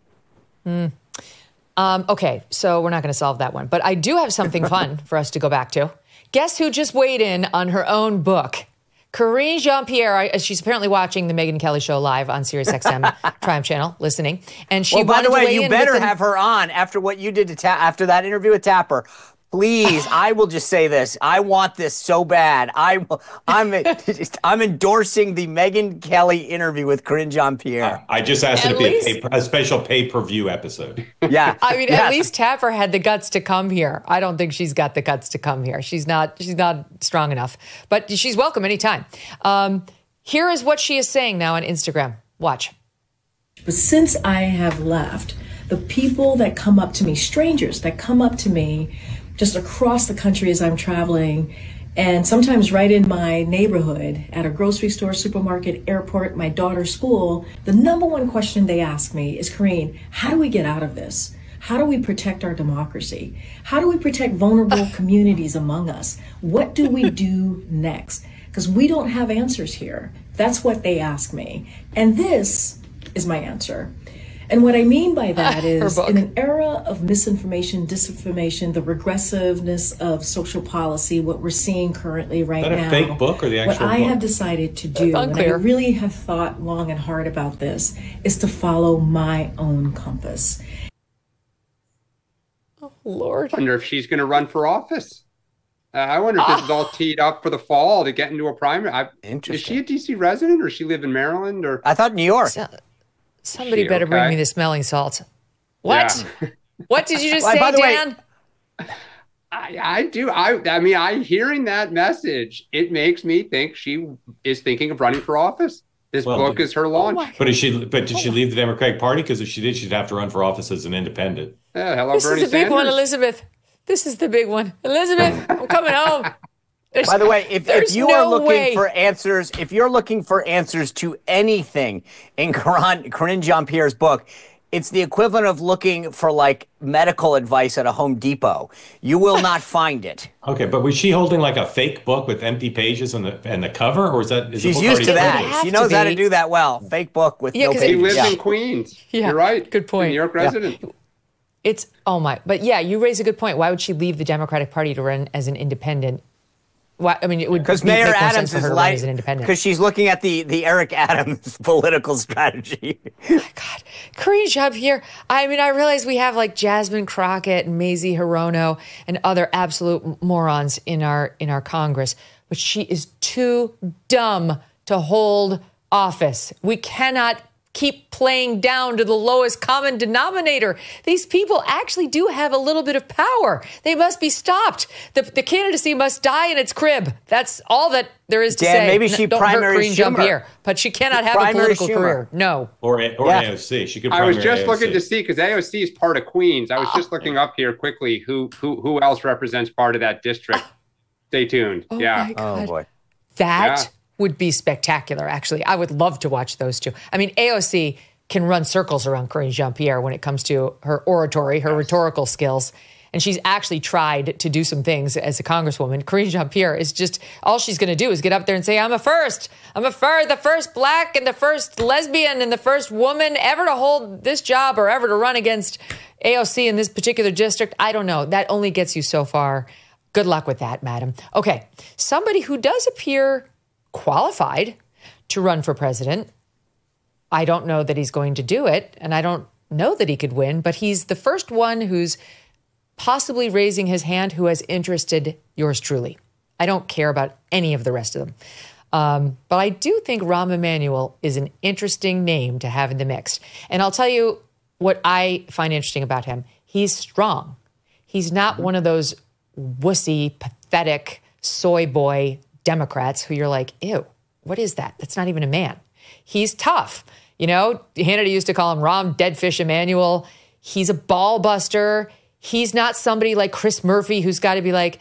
Okay, so we're not going to solve that one, but I do have something fun for us to go back to. Guess who just weighed in on her own book? Karine-Jean Pierre, she's apparently watching the Megyn Kelly show live on SiriusXM Triumph Channel, listening. And she by the way, you better have her on after what you did after that interview with Tapper. Please, I will just say this. I want this so bad. I'm endorsing the Megyn Kelly interview with Karine-Jean Pierre. I just asked it to be a special pay-per-view episode. Yeah. I mean, at least Tapper had the guts to come here. I don't think she's got the guts to come here. She's not strong enough. But she's welcome anytime. Here is what she is saying now on Instagram. Watch. But since I have left, the people that come up to me, strangers that come up to me just across the country as I'm traveling, and sometimes right in my neighborhood, at a grocery store, supermarket, airport, my daughter's school, the number one question they ask me is, Karine, how do we get out of this? How do we protect our democracy? How do we protect vulnerable communities among us? What do we do next? Because we don't have answers here. That's what they ask me. And this is my answer. And what I mean by that is, in an era of misinformation, disinformation, the regressiveness of social policy, what we're seeing currently right now. Is that a fake book or the actual book? What I have decided to do, and I really have thought long and hard about this, is to follow my own compass. Oh, Lord. I wonder if she's going to run for office. I wonder if this is all teed up for the fall to get into a primary. Is she a DC resident, or she live in Maryland? Or I thought New York. Somebody better bring me the smelling salts. What? Yeah. What did you just say, Dan? I do. I mean, hearing that message, it makes me think she is thinking of running for office. This book is her launch. But did she leave the Democratic Party? Because if she did, she'd have to run for office as an independent. Hello, this Bernie is the big Sanders. one, Elizabeth. This is the big one. Elizabeth, I'm coming home. By the way, if you are looking for answers, if you're looking for answers to anything in Karine-Jean Pierre's book, it's the equivalent of looking for like medical advice at a Home Depot. You will not find it. Okay, but was she holding like a fake book with empty pages and the cover, or is she's used to that? She knows how to do that well. Fake book with no pages. She lives in Queens. Yeah, you're right. Good point. New York resident. Yeah. It's but yeah, you raise a good point. Why would she leave the Democratic Party to run as an independent? Why, I mean, it would because Mayor Adams is like as an independent. Because she's looking at the Eric Adams political strategy. Oh my God, Karine-Jean Pierre. I mean, I realize we have like Jasmine Crockett and Mazie Hirono and other absolute morons in our Congress, but she is too dumb to hold office. We cannot keep playing down to the lowest common denominator. These people actually do have a little bit of power. They must be stopped. The candidacy must die in its crib. That's all that there is to say. Maybe she primary Schumer. But she cannot have a political career. No. Or AOC. She could. I was just looking to see, because AOC is part of Queens. I was just looking up here quickly who else represents part of that district. Stay tuned. Oh my God. Oh boy. That would be spectacular, actually. I would love to watch those two. I mean, AOC can run circles around Karine-Jean Pierre when it comes to her oratory, her rhetorical skills. And she's actually tried to do some things as a congresswoman. Karine-Jean Pierre is just, all she's going to do is get up there and say, the first black and the first lesbian and the first woman ever to hold this job or ever to run against AOC in this particular district. I don't know. That only gets you so far. Good luck with that, madam. Okay, somebody who does appear qualified to run for president. I don't know that he's going to do it, and I don't know that he could win, but he's the first one who's possibly raising his hand who has interested yours truly. I don't care about any of the rest of them. But I do think Rahm Emanuel is an interesting name to have in the mix. And I'll tell you what I find interesting about him. He's strong. He's not one of those wussy, pathetic, soy boy Democrats who you're like, ew, what is that? That's not even a man. He's tough. You know, Hannity used to call him Rahm Deadfish Emanuel. He's a ball buster. He's not somebody like Chris Murphy who's got to be like,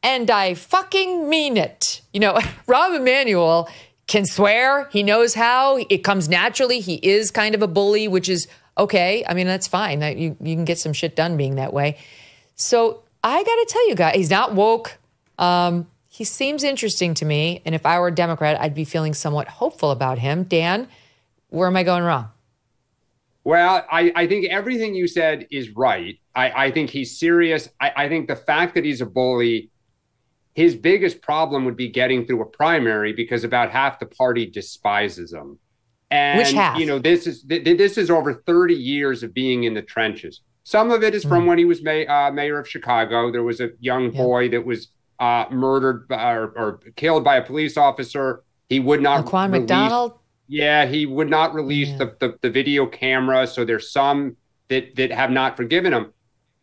and I fucking mean it. You know, Rahm Emanuel can swear. He knows how. It comes naturally. He is kind of a bully, which is okay. I mean, that's fine. That you can get some shit done being that way. So I got to tell you guys, he's not woke. He seems interesting to me. And if I were a Democrat, I'd be feeling somewhat hopeful about him. Dan, where am I going wrong? Well, I think everything you said is right. I think he's serious. I think the fact that he's a bully, his biggest problem would be getting through a primary because about half the party despises him. And, which half? You know, this is over 30 years of being in the trenches. Some of it is from when he was mayor of Chicago. There was a young boy that was murdered or killed by a police officer. He would not Laquan McDonald? Yeah, he would not release the video camera. So there's some that have not forgiven him.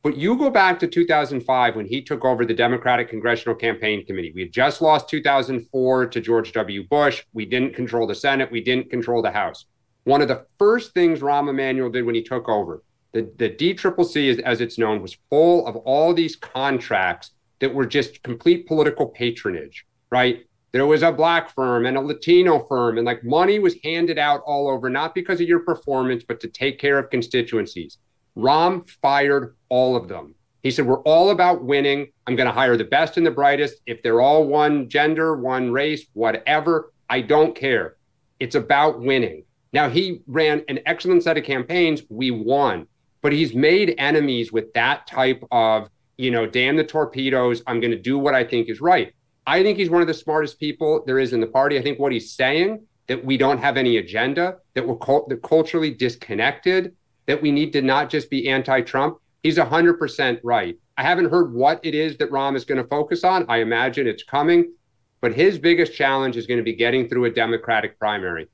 But you go back to 2005 when he took over the Democratic Congressional Campaign Committee. We had just lost 2004 to George W. Bush. We didn't control the Senate. We didn't control the House. One of the first things Rahm Emanuel did when he took over, the DCCC, as it's known, was full of all these contracts that were just complete political patronage, right? There was a black firm and a Latino firm, and like money was handed out all over, not because of your performance, but to take care of constituencies. Rahm fired all of them. He said, we're all about winning. I'm going to hire the best and the brightest. If they're all one gender, one race, whatever, I don't care. It's about winning. Now, he ran an excellent set of campaigns. We won. But he's made enemies with that type of, you know, damn the torpedoes. I'm going to do what I think is right. I think he's one of the smartest people there is in the party. I think what he's saying, that we don't have any agenda, that we're culturally disconnected, that we need to not just be anti-Trump, he's 100% right. I haven't heard what it is that Rahm is going to focus on. I imagine it's coming, but his biggest challenge is going to be getting through a Democratic primary.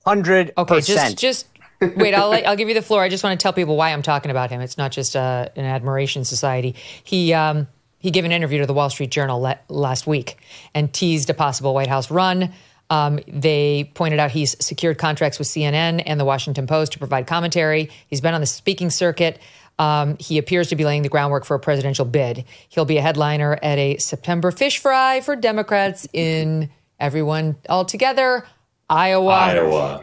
100%. Okay, just wait. I'll give you the floor. I just want to tell people why I'm talking about him. It's not just an admiration society. He gave an interview to the Wall Street Journal last week and teased a possible White House run. They pointed out he's secured contracts with CNN and the Washington Post to provide commentary. He's been on the speaking circuit. He appears to be laying the groundwork for a presidential bid. He'll be a headliner at a September fish fry for Democrats in everyone all together. Iowa.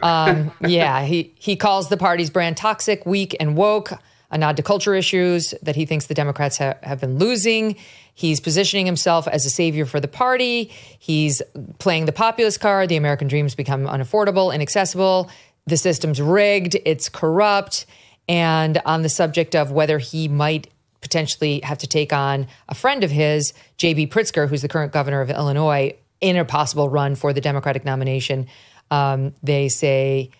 Yeah, he calls the party's brand toxic, weak, and woke, a nod to culture issues that he thinks the Democrats have been losing. He's positioning himself as a savior for the party. He's playing the populist card. The American dream's become unaffordable, inaccessible. The system's rigged. It's corrupt. And on the subject of whether he might potentially have to take on a friend of his, J.B. Pritzker, who's the current governor of Illinois, in a possible run for the Democratic nomination, they say,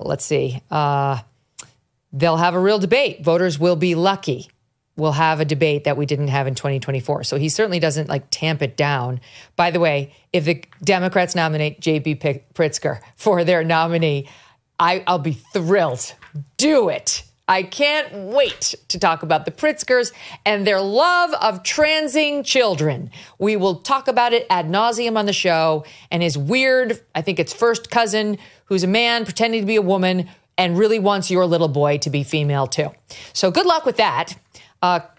let's see, they'll have a real debate. Voters will be lucky. We'll have a debate that we didn't have in 2024. So he certainly doesn't tamp it down. By the way, if the Democrats nominate J.B. Pritzker for their nominee, I'll be thrilled. Do it. I can't wait to talk about the Pritzkers and their love of transing children. We will talk about it ad nauseum on the show, and his weird, I think it's first cousin, who's a man pretending to be a woman and really wants your little boy to be female too. So good luck with that.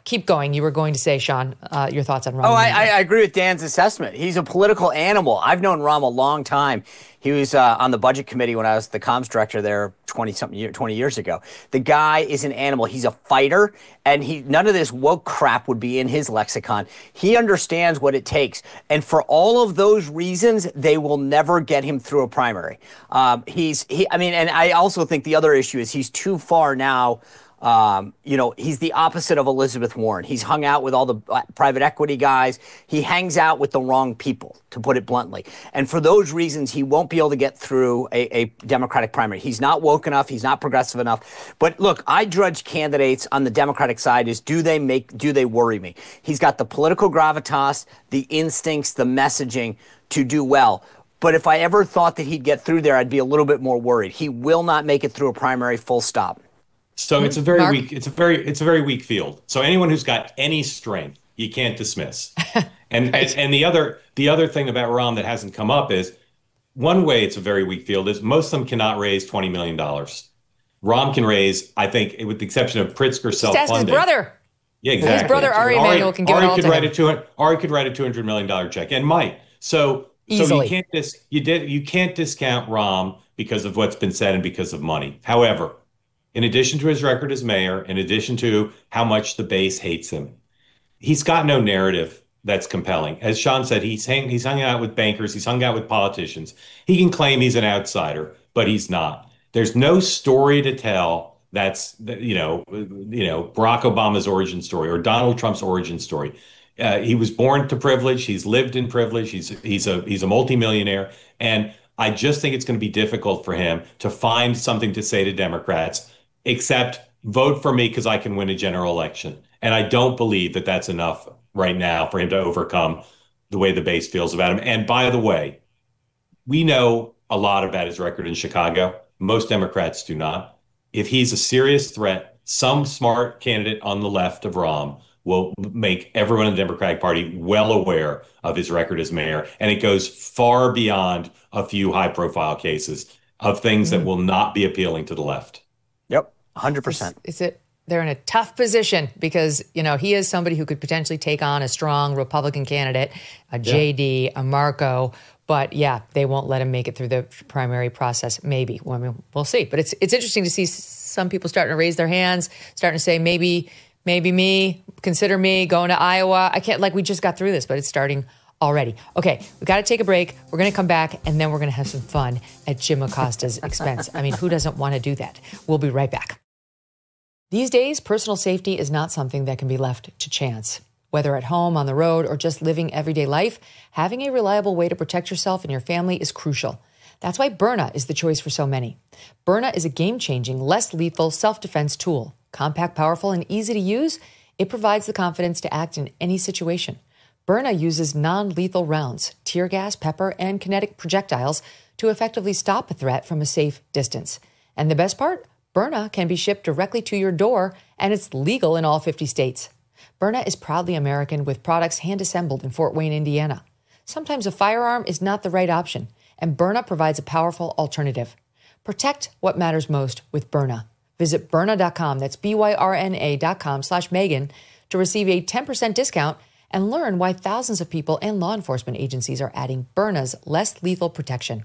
Keep going. You were going to say, Sean, your thoughts on Rahm. I agree with Dan's assessment. He's a political animal. I've known Rahm a long time. He was on the budget committee when I was the comms director there 20 years ago. The guy is an animal. He's a fighter, and none of this woke crap would be in his lexicon. He understands what it takes. And for all of those reasons, they will never get him through a primary. And I also think the other issue is he's too far now. He's the opposite of Elizabeth Warren. He's hung out with all the private equity guys. He hangs out with the wrong people, to put it bluntly. And for those reasons, he won't be able to get through a Democratic primary. He's not woke enough. He's not progressive enough. But look, I judge candidates on the Democratic side as do they worry me? He's got the political gravitas, the instincts, the messaging to do well. But if I ever thought that he'd get through there, I'd be a little bit more worried. He will not make it through a primary, full stop. So it's a very weak. It's a very weak field. So anyone who's got any strength, you can't dismiss. And the other thing about Rahm that hasn't come up is one way it's a very weak field is most of them cannot raise $20 million. Rahm can raise, I think, with the exception of Pritzker self-funding. Just ask his brother. Yeah, exactly. His brother Rahm Emanuel can give it all to him. Ari could write a $200 million check and might. So easily. You can't discount Rahm because of what's been said and because of money. However, in addition to his record as mayor, in addition to how much the base hates him, he's got no narrative that's compelling. As Sean said, he's hung out with bankers, he's hung out with politicians. He can claim he's an outsider, but he's not. There's no story to tell that's Barack Obama's origin story or Donald Trump's origin story. He was born to privilege. He's lived in privilege. He's a multimillionaire, and I just think it's going to be difficult for him to find something to say to Democrats except vote for me because I can win a general election. And I don't believe that that's enough right now for him to overcome the way the base feels about him. And by the way, we know a lot about his record in Chicago. Most Democrats do not. If he's a serious threat, some smart candidate on the left of Rahm will make everyone in the Democratic Party well aware of his record as mayor. And it goes far beyond a few high-profile cases of things that will not be appealing to the left. Yep, 100%. They're in a tough position because, he is somebody who could potentially take on a strong Republican candidate, a JD, a Marco. But yeah, they won't let him make it through the primary process. Maybe. Well, I mean, we'll see. But it's interesting to see some people starting to raise their hands, starting to say, maybe me, consider me going to Iowa. I can't, we just got through this, but it's starting already. Okay, we got to take a break. We're going to come back, and then we're going to have some fun at Jim Acosta's expense. I mean, who doesn't want to do that? We'll be right back. These days, personal safety is not something that can be left to chance. Whether at home, on the road, or just living everyday life, having a reliable way to protect yourself and your family is crucial. That's why Byrna is the choice for so many. Byrna is a game-changing, less lethal self-defense tool. Compact, powerful, and easy to use, It provides the confidence to act in any situation. Byrna uses non-lethal rounds, tear gas, pepper, and kinetic projectiles to effectively stop a threat from a safe distance. And the best part? Byrna can be shipped directly to your door, and it's legal in all 50 states. Byrna is proudly American with products hand-assembled in Fort Wayne, Indiana. Sometimes a firearm is not the right option, and Byrna provides a powerful alternative. Protect what matters most with Byrna. Visit Byrna.com, that's BYRNA.com/Megyn, to receive a 10% discount and learn why thousands of people and law enforcement agencies are adding Byrna's less lethal protection.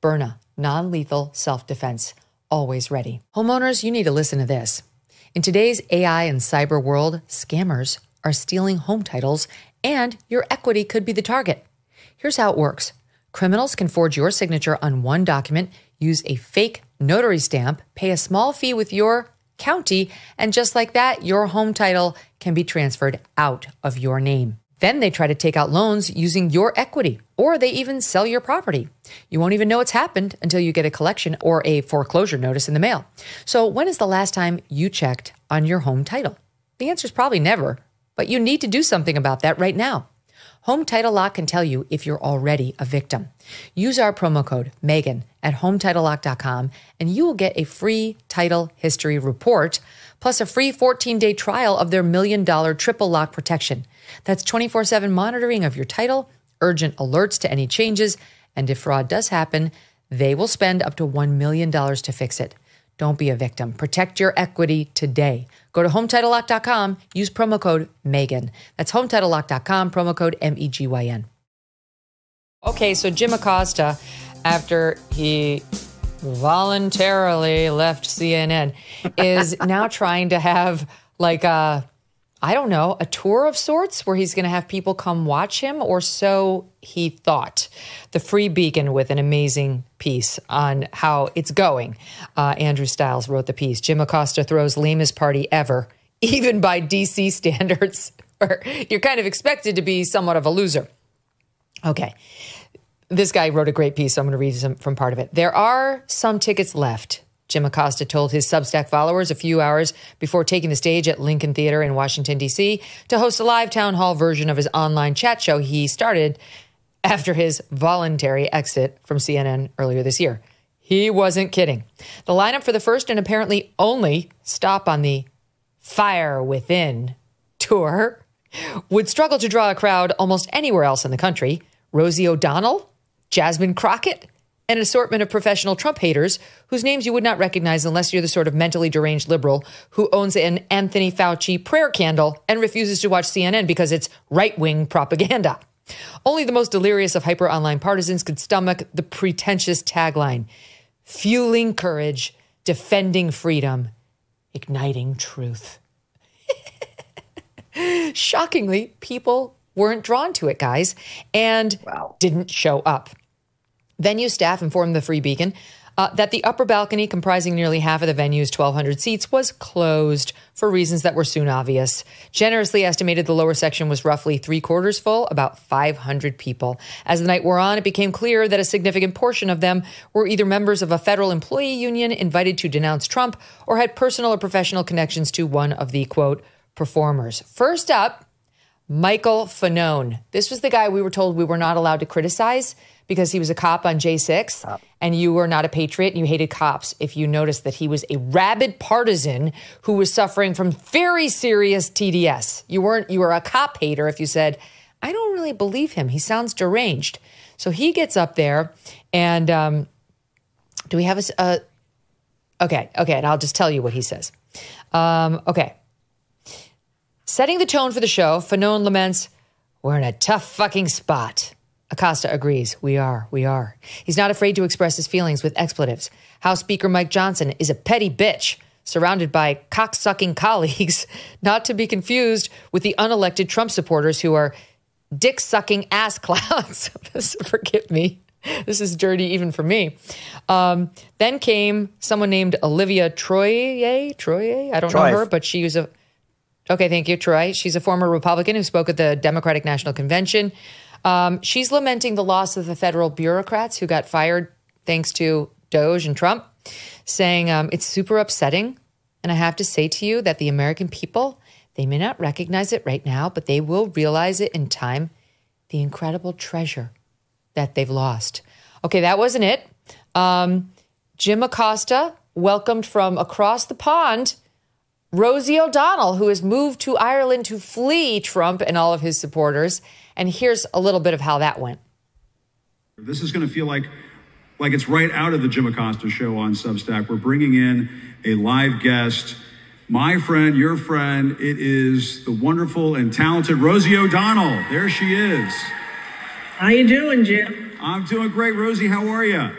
Byrna, non-lethal self-defense, always ready. Homeowners, you need to listen to this. In today's AI and cyber world, scammers are stealing home titles, and your equity could be the target. Here's how it works. Criminals can forge your signature on one document, use a fake notary stamp, pay a small fee with your county, and just like that, your home title can be transferred out of your name. Then they try to take out loans using your equity, or they even sell your property. You won't even know it's happened until you get a collection or a foreclosure notice in the mail. So when is the last time you checked on your home title? The answer is probably never, but you need to do something about that right now. Home Title Lock can tell you if you're already a victim. Use our promo code Megyn at HometitleLock.com and you will get a free title history report, plus a free 14-day trial of their $1 million triple lock protection. That's 24/7 monitoring of your title, urgent alerts to any changes, and if fraud does happen, they will spend up to $1 million to fix it. Don't be a victim. Protect your equity today. Go to HometitleLock.com. Use promo code Megyn. That's HometitleLock.com, promo code MEGYN. Okay, so Jim Acosta, after he voluntarily left CNN, is now trying to have like a tour of sorts where he's going to have people come watch him, or so he thought. The Free Beacon with an amazing piece on how it's going. Andrew Stiles wrote the piece. Jim Acosta throws lamest party ever, even by DC standards, where you're kind of expected to be somewhat of a loser. Okay. This guy wrote a great piece, so I'm going to read from part of it. There are some tickets left, Jim Acosta told his Substack followers a few hours before taking the stage at Lincoln Theater in Washington, D.C. to host a live town hall version of his online chat show he started after his voluntary exit from CNN earlier this year. He wasn't kidding. The lineup for the first and apparently only stop on the Fire Within tour would struggle to draw a crowd almost anywhere else in the country. Rosie O'Donnell, Jasmine Crockett, an assortment of professional Trump haters whose names you would not recognize unless you're the sort of mentally deranged liberal who owns an Anthony Fauci prayer candle and refuses to watch CNN because it's right-wing propaganda. Only the most delirious of hyper-online partisans could stomach the pretentious tagline, fueling courage, defending freedom, igniting truth. Shockingly, people weren't drawn to it, guys, and didn't show up. Venue staff informed the Free Beacon that the upper balcony, comprising nearly half of the venue's 1,200 seats, was closed for reasons that were soon obvious. Generously estimated, the lower section was roughly 3/4 full, about 500 people. As the night wore on, it became clear that a significant portion of them were either members of a federal employee union invited to denounce Trump or had personal or professional connections to one of the, quote, performers. First up, Michael Fanone. This was the guy we were told we were not allowed to criticize because he was a cop on J6, and you were not a patriot and you hated cops. If you noticed that he was a rabid partisan who was suffering from very serious TDS. You were a cop hater if you said, I don't really believe him. He sounds deranged. So he gets up there and do we have okay, and I'll just tell you what he says. Okay. Setting the tone for the show, Fanone laments, we're in a tough fucking spot. Acosta agrees. We are. He's not afraid to express his feelings with expletives. House Speaker Mike Johnson is a petty bitch, surrounded by cock-sucking colleagues, not to be confused with the unelected Trump supporters who are dick-sucking ass clowns. Forgive me. This is dirty even for me. Then came someone named Olivia Troye. I don't know her, but she was a... Okay, thank you, Troy. She's a former Republican who spoke at the Democratic National Convention. She's lamenting the loss of the federal bureaucrats who got fired thanks to Doge and Trump, saying it's super upsetting. And I have to say to you that the American people, They may not recognize it right now, but they will realize it in time. The incredible treasure that they've lost. Okay, that wasn't it. Jim Acosta welcomed from across the pond Rosie O'Donnell, who has moved to Ireland to flee Trump and all of his supporters. And here's a little bit of how that went. This is going to feel like it's right out of the Jim Acosta show on Substack. We're bringing in a live guest, my friend, your friend. It is the wonderful and talented Rosie O'Donnell. There she is. How you doing, Jim? I'm doing great, Rosie. How are you?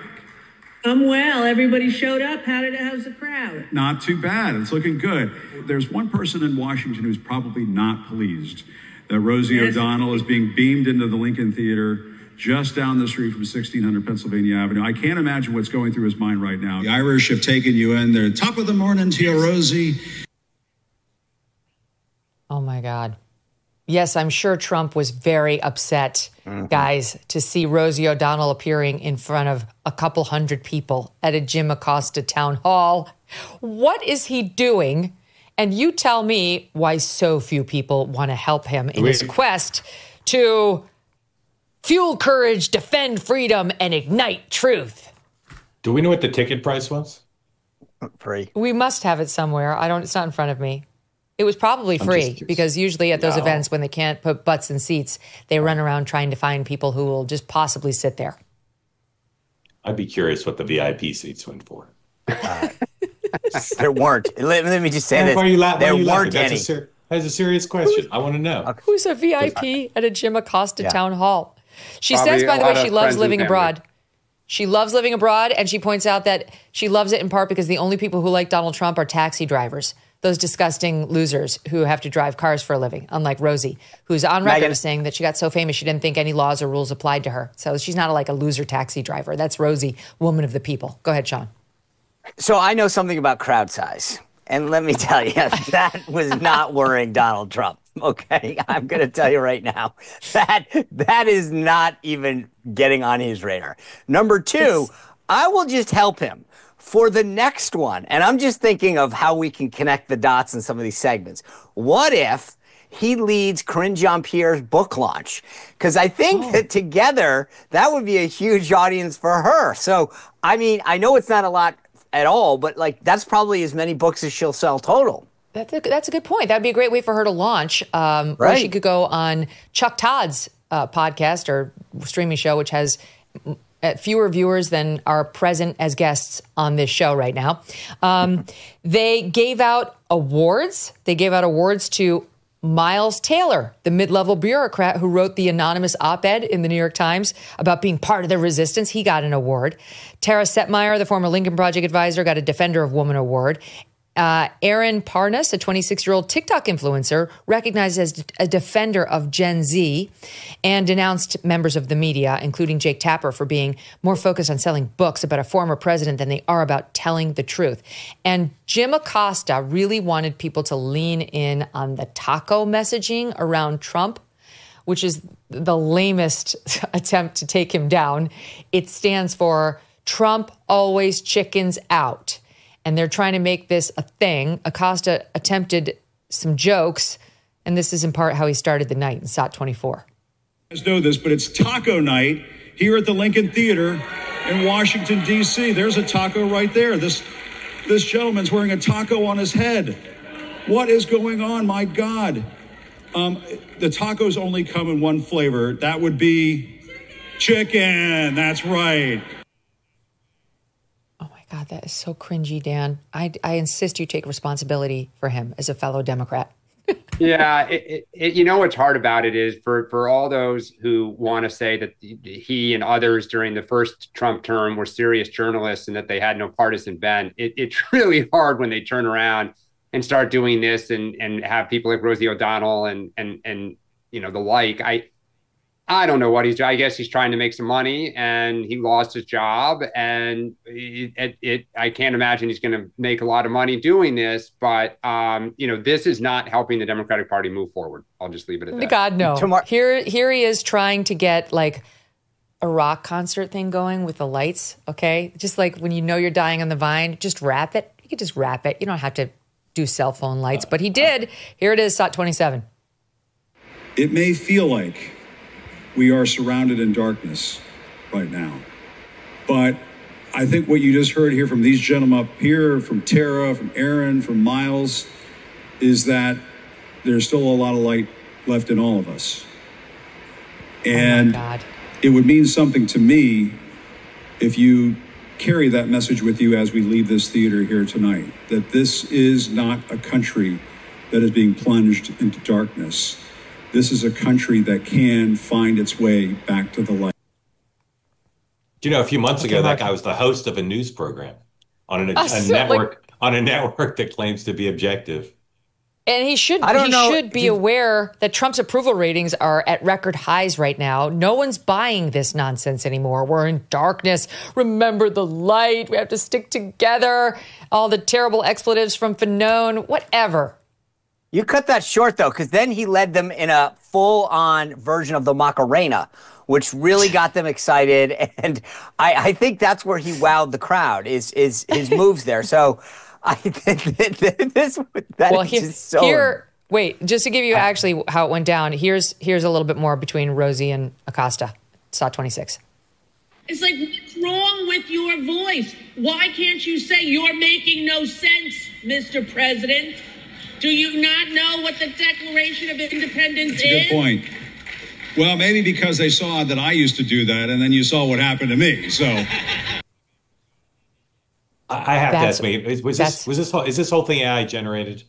I'm well. Everybody showed up. How's the crowd? Not too bad. It's looking good. There's one person in Washington who's probably not pleased that Rosie O'Donnell is being beamed into the Lincoln Theater just down the street from 1600 Pennsylvania Avenue. I can't imagine what's going through his mind right now. The Irish have taken you in. They're top of the morning to you, Rosie. Oh, my God. Yes, I'm sure Trump was very upset, guys, to see Rosie O'Donnell appearing in front of a couple hundred people at a Jim Acosta town hall. What is he doing? And you tell me why so few people want to help him in his quest to fuel courage, defend freedom, and ignite truth. Do we know what the ticket price was? Free. We must have it somewhere. It's not in front of me. It was probably free because usually at those events when they can't put butts in seats, they run around trying to find people who will just possibly sit there. I'd be curious what the VIP seats went for. There weren't. Let me just say this. There weren't any. That's a serious question. I want to know. Who's a VIP at a Jim Acosta town hall? She says, by the way, she loves living abroad. She loves living abroad, and she points out that she loves it in part because the only people who like Donald Trump are taxi drivers, those disgusting losers who have to drive cars for a living, unlike Rosie, who's on record as saying that she got so famous she didn't think any laws or rules applied to her. So she's not like a loser taxi driver. That's Rosie, woman of the people. Go ahead, Sean. So I know something about crowd size. And let me tell you, that was not worrying Donald Trump. Okay, I'm going to tell you right now, that is not even getting on his radar. Number two, I will just help him for the next one. And I'm just thinking of how we can connect the dots in some of these segments. What if he leads Karine-Jean Pierre's book launch? Because I think that together, that would be a huge audience for her. So, I mean, I know it's not a lot at all, but that's probably as many books as she'll sell total. That's a good point. That'd be a great way for her to launch. Right. Or she could go on Chuck Todd's podcast or streaming show, which has fewer viewers than are present as guests on this show right now. They gave out awards. They gave out awards to Miles Taylor, the mid-level bureaucrat who wrote the anonymous op-ed in the New York Times about being part of the resistance. He got an award. Tara Setmeyer, the former Lincoln Project advisor, got a Defender of Woman award. Aaron Parnas, a 26-year-old TikTok influencer, recognized as a defender of Gen Z and denounced members of the media, including Jake Tapper, for being more focused on selling books about a former president than they are about telling the truth. And Jim Acosta really wanted people to lean in on the taco messaging around Trump, which is the lamest attempt to take him down. It stands for Trump always chickens out. And they're trying to make this a thing. Acosta attempted some jokes, and this is in part how he started the night in SOT 24. You guys know this, but it's taco night here at the Lincoln Theater in Washington, D.C. There's a taco right there. This gentleman's wearing a taco on his head. What is going on? My God. The tacos only come in one flavor. That would be chicken. That's right. God, that is so cringy, Dan. I insist you take responsibility for him as a fellow Democrat. Yeah, you know what's hard about it is for all those who want to say that he and others during the first Trump term were serious journalists and that they had no partisan bent. It's really hard when they turn around and start doing this and have people like Rosie O'Donnell and you know the like. I don't know what he's doing. I guess he's trying to make some money and he lost his job. And I can't imagine he's going to make a lot of money doing this. But, you know, this is not helping the Democratic Party move forward. I'll just leave it at that. God, no. Here he is trying to get like a rock concert thing going with the lights. OK, just like when you know you're dying on the vine, just wrap it. You can just wrap it. You don't have to do cell phone lights, but he did. Here it is, SOT 27. It may feel like we are surrounded in darkness right now, but I think what you just heard here from these gentlemen up here, from Tara, from Aaron, from Miles, is that there's still a lot of light left in all of us. And it would mean something to me if you carry that message with you as we leave this theater here tonight, that this is not a country that is being plunged into darkness. This is a country that can find its way back to the light. Do you know, a few months ago, that guy was the host of a news program on a network that claims to be objective. And he should be aware that Trump's approval ratings are at record highs right now. No one's buying this nonsense anymore. We're in darkness. Remember the light. We have to stick together. All the terrible expletives from Fanone, whatever. You cut that short, though, because then he led them in a full-on version of the Macarena, which really got them excited. And I think that's where he wowed the crowd, is his moves there. So I think wait, just to give you actually how it went down, here's a little bit more between Rosie and Acosta. SOT 26. It's like, what's wrong with your voice? Why can't you say you're making no sense, Mr. President? Do you not know what the Declaration of Independence is? That's a good point. Well, maybe because they saw that I used to do that, and then you saw what happened to me. So I have to ask me, is this whole thing AI generated?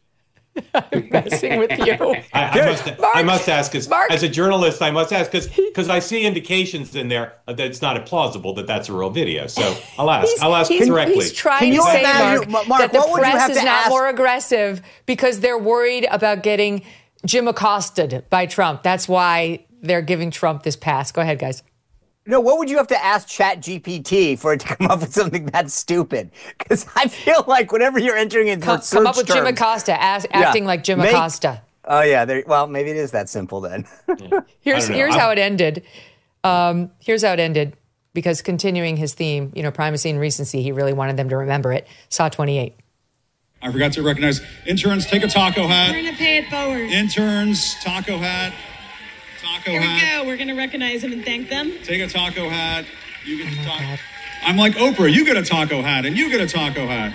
I'm messing with you. I must ask, as a journalist, I must ask, because I see indications in there that it's not plausible that that's a real video. So I'll ask directly. He's trying to say, Mark, that the press is not more aggressive because they're worried about getting Jim Acosta by Trump. That's why they're giving Trump this pass. Go ahead, guys. No, what would you have to ask ChatGPT for it to come up with something that stupid? Because I feel like whenever you're entering into search come up with terms, Jim Acosta, acting like Jim Acosta. Oh yeah, well maybe it is that simple then. Here's how it ended. Here's how it ended, because continuing his theme, primacy and recency, he really wanted them to remember it. SOT 28. I forgot to recognize interns. Take a taco hat. We're going to pay it forward. Interns, taco hat. Here we go. We're going to recognize them and thank them. Take a taco hat. You get the taco. I'm like Oprah. You get a taco hat, and you get a taco hat.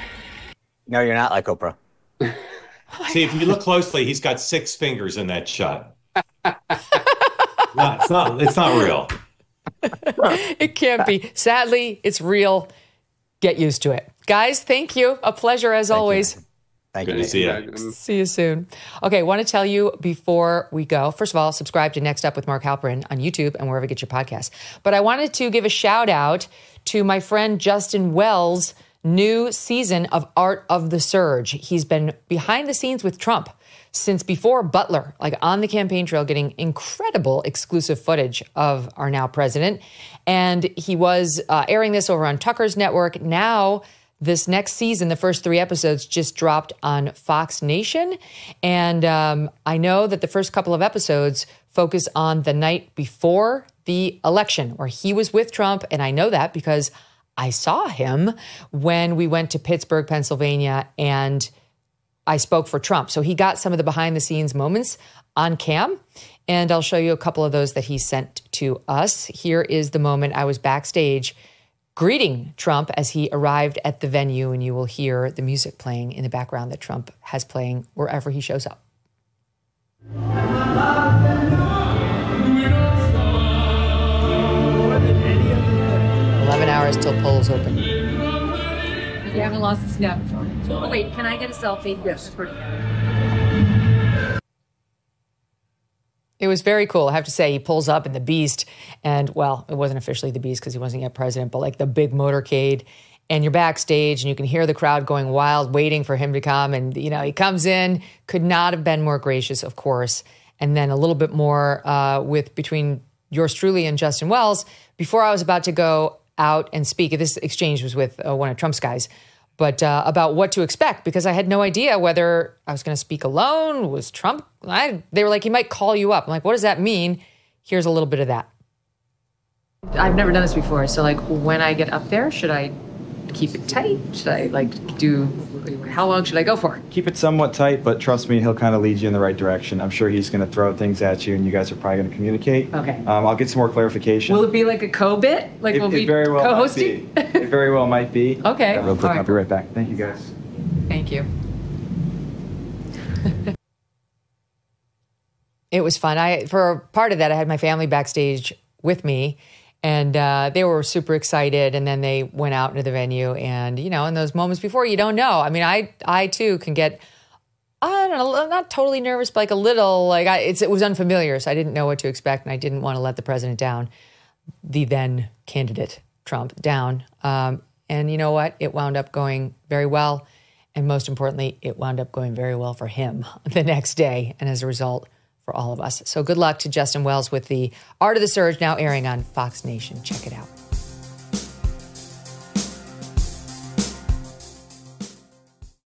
No, you're not like Oprah. See, if you look closely, he's got 6 fingers in that shot. It's not real. It can't be. Sadly, it's real. Get used to it. Guys, thank you. A pleasure as always. Thank you. Good to see you. See you soon. Okay, want to tell you before we go, first of all, subscribe to Next Up with Mark Halperin on YouTube and wherever you get your podcasts. But I wanted to give a shout out to my friend Justin Wells' new season of Art of the Surge. He's been behind the scenes with Trump since before Butler, like on the campaign trail, getting incredible exclusive footage of our now president. And he was airing this over on Tucker's network. Now, this next season, the first 3 episodes just dropped on Fox Nation. And I know that the first couple of episodes focus on the night before the election, where he was with Trump. And I know that because I saw him when we went to Pittsburgh, Pennsylvania, and I spoke for Trump. So he got some of the behind the scenes moments on cam. And I'll show you a couple of those that he sent to us. Here is the moment I was backstage greeting Trump as he arrived at the venue, and you will hear the music playing in the background that Trump has playing wherever he shows up. 11 hours till polls open. You haven't lost the step. Oh, wait, can I get a selfie? Yes. It was very cool. I have to say, he pulls up in the Beast, and, well, it wasn't officially the Beast because he wasn't yet president, but like the big motorcade, and you're backstage, and you can hear the crowd going wild, waiting for him to come, and, he comes in, could not have been more gracious, of course, and then a little bit more between yours truly and Justin Wells. Before I was about to go out and speak, this exchange was with one of Trump's guys, but about what to expect, because I had no idea whether I was going to speak alone. Was Trump? They were like, he might call you up. I'm like, what does that mean? Here's a little bit of that. I've never done this before. So, when I get up there, should I keep it tight? Should I how long should I go for? Keep it somewhat tight, but trust me, he'll kind of lead you in the right direction. I'm sure he's going to throw things at you, and you guys are probably going to communicate. Okay. I'll get some more clarification. Will it be like a co-bit? Like we'll be very well co-hosting? It very well might be. Okay. Real quick, All right. I'll be right back. Thank you, guys. Thank you. It was fun. For part of that, I had my family backstage with me, and they were super excited. And then they went out into the venue, and in those moments before, you don't know. I mean, I too can get, I don't know, not totally nervous, but like a little, it was unfamiliar, so I didn't know what to expect, and I didn't want to let the president down, the then candidate Trump down. And you know what? It wound up going very well, and most importantly, it wound up going very well for him the next day, and as a result, for all of us. So good luck to Justin Wells with The Art of the Surge, now airing on Fox Nation. Check it out.